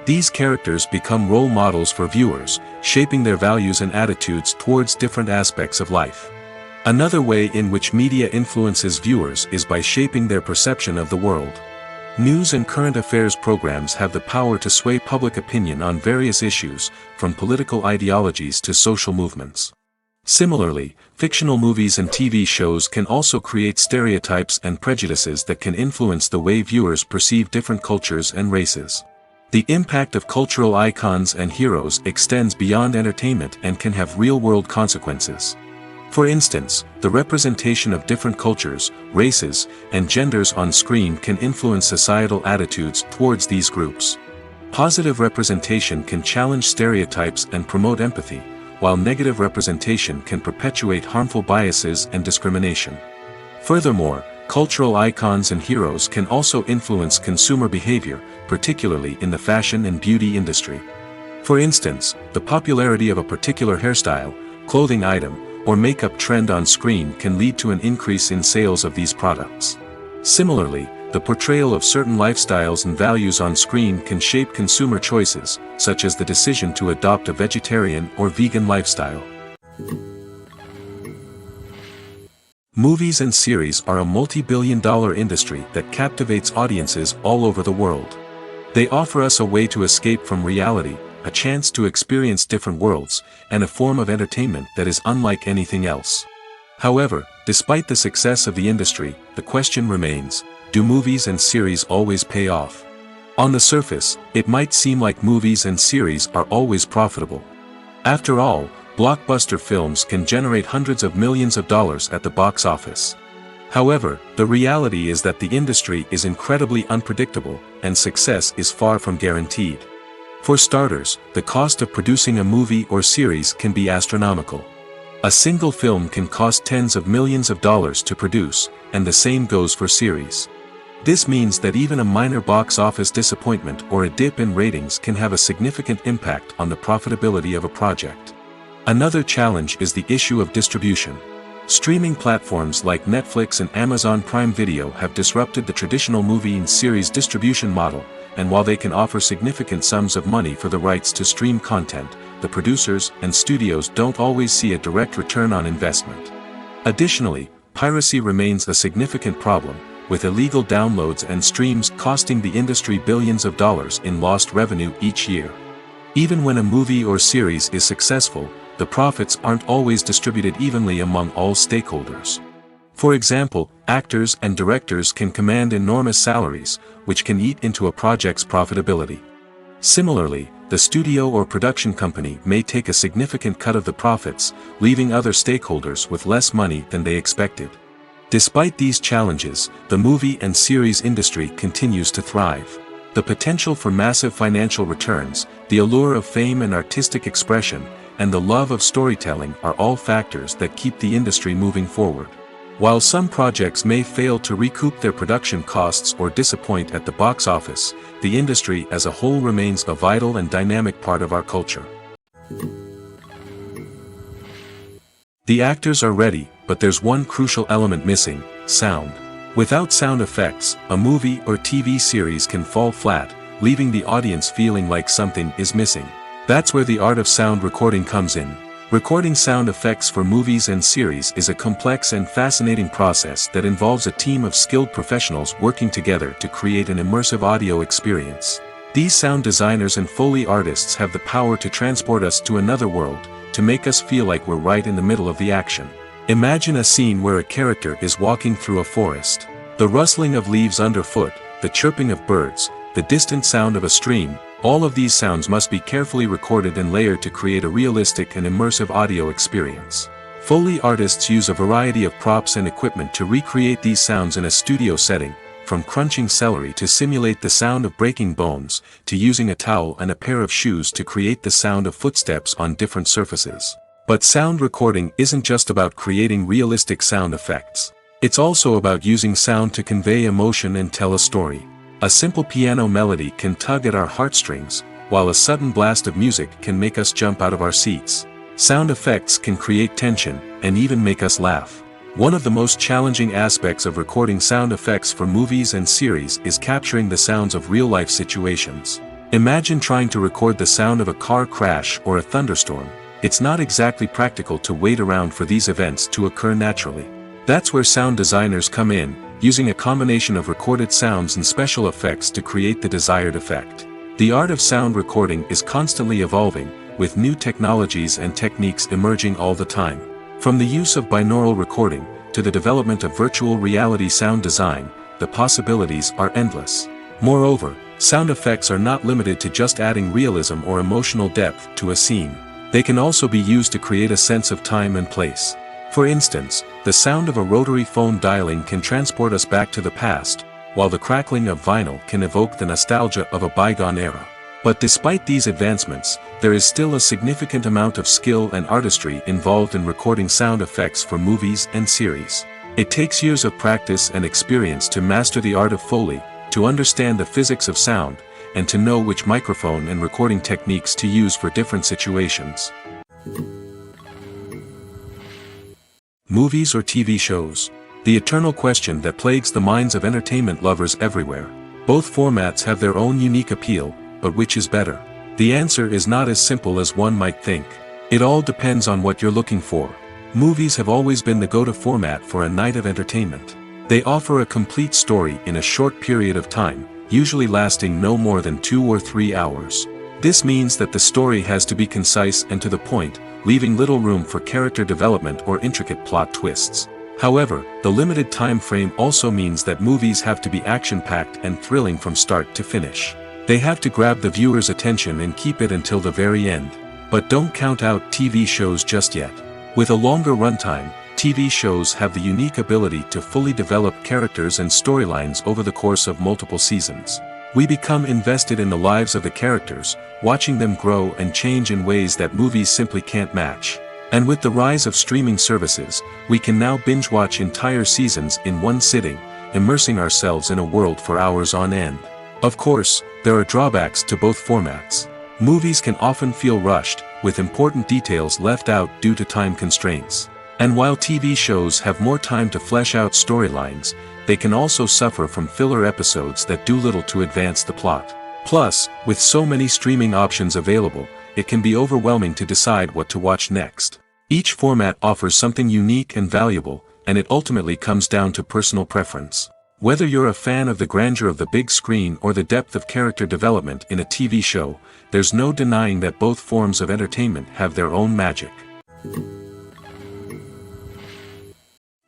Speaker 1: These characters become role models for viewers, shaping their values and attitudes towards different aspects of life. Another way in which media influences viewers is by shaping their perception of the world. News and current affairs programs have the power to sway public opinion on various issues, from political ideologies to social movements. Similarly, fictional movies and TV shows can also create stereotypes and prejudices that can influence the way viewers perceive different cultures and races. The impact of cultural icons and heroes extends beyond entertainment and can have real-world consequences. For instance, the representation of different cultures, races, and genders on screen can influence societal attitudes towards these groups. Positive representation can challenge stereotypes and promote empathy, while negative representation can perpetuate harmful biases and discrimination. Furthermore, cultural icons and heroes can also influence consumer behavior, particularly in the fashion and beauty industry. For instance, the popularity of a particular hairstyle, clothing item, or makeup trend on screen can lead to an increase in sales of these products. Similarly, the portrayal of certain lifestyles and values on screen can shape consumer choices, such as the decision to adopt a vegetarian or vegan lifestyle. Movies and series are a multi-billion-dollar industry that captivates audiences all over the world. They offer us a way to escape from reality, a chance to experience different worlds, and a form of entertainment that is unlike anything else. However, despite the success of the industry, the question remains: do movies and series always pay off? On the surface, it might seem like movies and series are always profitable. After all, blockbuster films can generate hundreds of millions of dollars at the box office. However, the reality is that the industry is incredibly unpredictable, and success is far from guaranteed. For starters, the cost of producing a movie or series can be astronomical. A single film can cost tens of millions of dollars to produce, and the same goes for series. This means that even a minor box office disappointment or a dip in ratings can have a significant impact on the profitability of a project. Another challenge is the issue of distribution. Streaming platforms like Netflix and Amazon Prime Video have disrupted the traditional movie and series distribution model, and while they can offer significant sums of money for the rights to stream content, the producers and studios don't always see a direct return on investment. Additionally, piracy remains a significant problem, with illegal downloads and streams costing the industry billions of dollars in lost revenue each year. Even when a movie or series is successful, the profits aren't always distributed evenly among all stakeholders. For example, actors and directors can command enormous salaries, which can eat into a project's profitability. Similarly, the studio or production company may take a significant cut of the profits, leaving other stakeholders with less money than they expected. Despite these challenges, the movie and series industry continues to thrive. The potential for massive financial returns, the allure of fame and artistic expression, and the love of storytelling are all factors that keep the industry moving forward. While some projects may fail to recoup their production costs or disappoint at the box office, the industry as a whole remains a vital and dynamic part of our culture. The actors are ready, but there's one crucial element missing: sound. Without sound effects, a movie or TV series can fall flat, leaving the audience feeling like something is missing. That's where the art of sound recording comes in. Recording sound effects for movies and series is a complex and fascinating process that involves a team of skilled professionals working together to create an immersive audio experience. These sound designers and Foley artists have the power to transport us to another world, to make us feel like we're right in the middle of the action. Imagine a scene where a character is walking through a forest. The rustling of leaves underfoot, the chirping of birds, the distant sound of a stream, all of these sounds must be carefully recorded and layered to create a realistic and immersive audio experience. Foley artists use a variety of props and equipment to recreate these sounds in a studio setting, from crunching celery to simulate the sound of breaking bones, to using a towel and a pair of shoes to create the sound of footsteps on different surfaces. But sound recording isn't just about creating realistic sound effects. It's also about using sound to convey emotion and tell a story. A simple piano melody can tug at our heartstrings, while a sudden blast of music can make us jump out of our seats. Sound effects can create tension, and even make us laugh. One of the most challenging aspects of recording sound effects for movies and series is capturing the sounds of real-life situations. Imagine trying to record the sound of a car crash or a thunderstorm. It's not exactly practical to wait around for these events to occur naturally. That's where sound designers come in, using a combination of recorded sounds and special effects to create the desired effect. The art of sound recording is constantly evolving, with new technologies and techniques emerging all the time. From the use of binaural recording, to the development of virtual reality sound design, the possibilities are endless. Moreover, sound effects are not limited to just adding realism or emotional depth to a scene. They can also be used to create a sense of time and place. For instance, the sound of a rotary phone dialing can transport us back to the past, while the crackling of vinyl can evoke the nostalgia of a bygone era. But despite these advancements, there is still a significant amount of skill and artistry involved in recording sound effects for movies and series. It takes years of practice and experience to master the art of Foley, to understand the physics of sound, and to know which microphone and recording techniques to use for different situations. Movies or TV shows? The eternal question that plagues the minds of entertainment lovers everywhere. Both formats have their own unique appeal, but which is better? The answer is not as simple as one might think. It all depends on what you're looking for. Movies have always been the go-to format for a night of entertainment. They offer a complete story in a short period of time, usually lasting no more than 2 or 3 hours. This means that the story has to be concise and to the point, leaving little room for character development or intricate plot twists. However, the limited time frame also means that movies have to be action-packed and thrilling from start to finish. They have to grab the viewer's attention and keep it until the very end. But don't count out TV shows just yet. With a longer runtime, TV shows have the unique ability to fully develop characters and storylines over the course of multiple seasons. We become invested in the lives of the characters, watching them grow and change in ways that movies simply can't match. And with the rise of streaming services, we can now binge-watch entire seasons in one sitting, immersing ourselves in a world for hours on end. Of course, there are drawbacks to both formats. Movies can often feel rushed, with important details left out due to time constraints. And while TV shows have more time to flesh out storylines, they can also suffer from filler episodes that do little to advance the plot. Plus, with so many streaming options available, it can be overwhelming to decide what to watch next. Each format offers something unique and valuable, and it ultimately comes down to personal preference. Whether you're a fan of the grandeur of the big screen or the depth of character development in a TV show, there's no denying that both forms of entertainment have their own magic.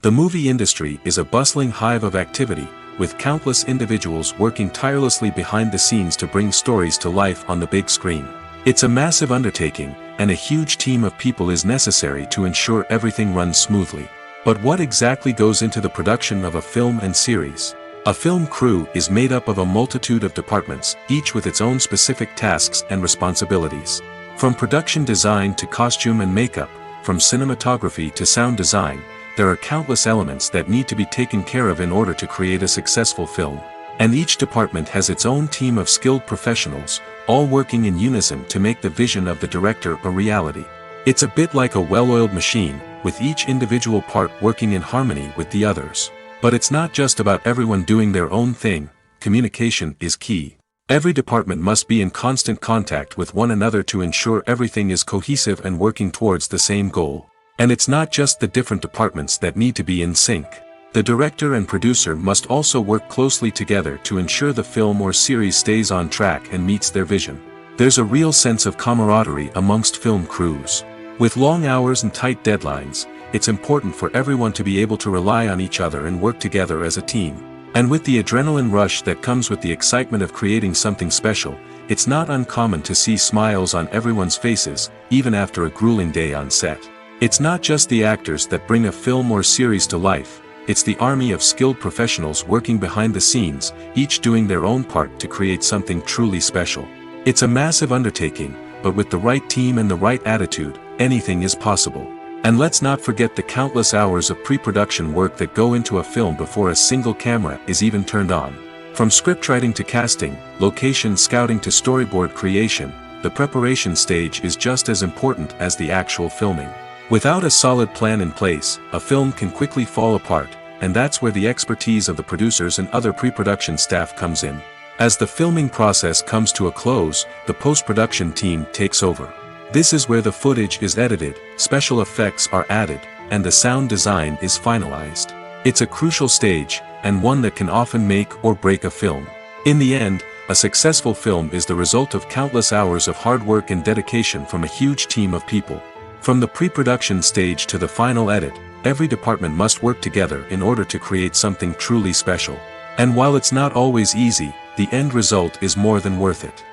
Speaker 1: The movie industry is a bustling hive of activity, with countless individuals working tirelessly behind the scenes to bring stories to life on the big screen. It's a massive undertaking, and a huge team of people is necessary to ensure everything runs smoothly. But what exactly goes into the production of a film and series? A film crew is made up of a multitude of departments, each with its own specific tasks and responsibilities. From production design to costume and makeup, from cinematography to sound design, there are countless elements that need to be taken care of in order to create a successful film. And each department has its own team of skilled professionals, all working in unison to make the vision of the director a reality. It's a bit like a well-oiled machine, with each individual part working in harmony with the others. But it's not just about everyone doing their own thing. Communication is key. Every department must be in constant contact with one another to ensure everything is cohesive and working towards the same goal. And it's not just the different departments that need to be in sync. The director and producer must also work closely together to ensure the film or series stays on track and meets their vision. There's a real sense of camaraderie amongst film crews. With long hours and tight deadlines, it's important for everyone to be able to rely on each other and work together as a team. And with the adrenaline rush that comes with the excitement of creating something special, it's not uncommon to see smiles on everyone's faces, even after a grueling day on set. It's not just the actors that bring a film or series to life, it's the army of skilled professionals working behind the scenes, each doing their own part to create something truly special. It's a massive undertaking, but with the right team and the right attitude, anything is possible. And let's not forget the countless hours of pre-production work that go into a film before a single camera is even turned on. From scriptwriting to casting, location scouting to storyboard creation, the preparation stage is just as important as the actual filming. Without a solid plan in place, a film can quickly fall apart, and that's where the expertise of the producers and other pre-production staff comes in. As the filming process comes to a close, the post-production team takes over. This is where the footage is edited, special effects are added, and the sound design is finalized. It's a crucial stage, and one that can often make or break a film. In the end, a successful film is the result of countless hours of hard work and dedication from a huge team of people. From the pre-production stage to the final edit, every department must work together in order to create something truly special. And while it's not always easy, the end result is more than worth it.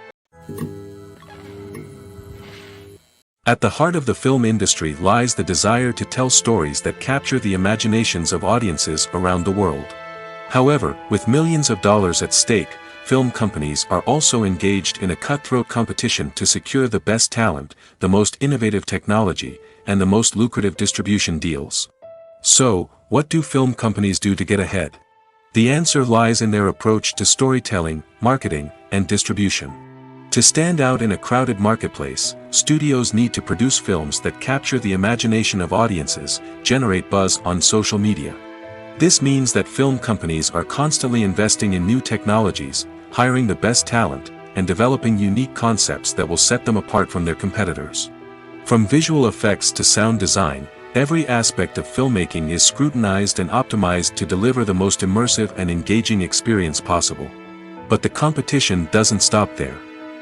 Speaker 1: At the heart of the film industry lies the desire to tell stories that capture the imaginations of audiences around the world. However, with millions of dollars at stake, film companies are also engaged in a cutthroat competition to secure the best talent, the most innovative technology, and the most lucrative distribution deals. So, what do film companies do to get ahead? The answer lies in their approach to storytelling, marketing, and distribution. To stand out in a crowded marketplace, studios need to produce films that capture the imagination of audiences, generate buzz on social media. This means that film companies are constantly investing in new technologies, hiring the best talent, and developing unique concepts that will set them apart from their competitors. From visual effects to sound design, every aspect of filmmaking is scrutinized and optimized to deliver the most immersive and engaging experience possible. But the competition doesn't stop there.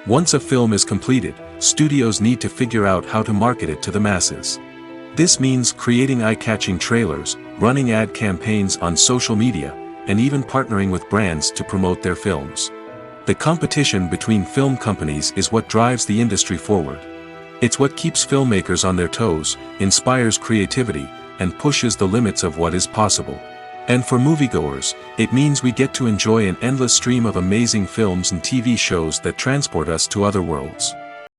Speaker 1: Once a film is completed, studios need to figure out how to market it to the masses. This means creating eye-catching trailers, running ad campaigns on social media, and even partnering with brands to promote their films. The competition between film companies is what drives the industry forward. It's what keeps filmmakers on their toes, inspires creativity, and pushes the limits of what is possible. And for moviegoers, it means we get to enjoy an endless stream of amazing films and TV shows that transport us to other worlds.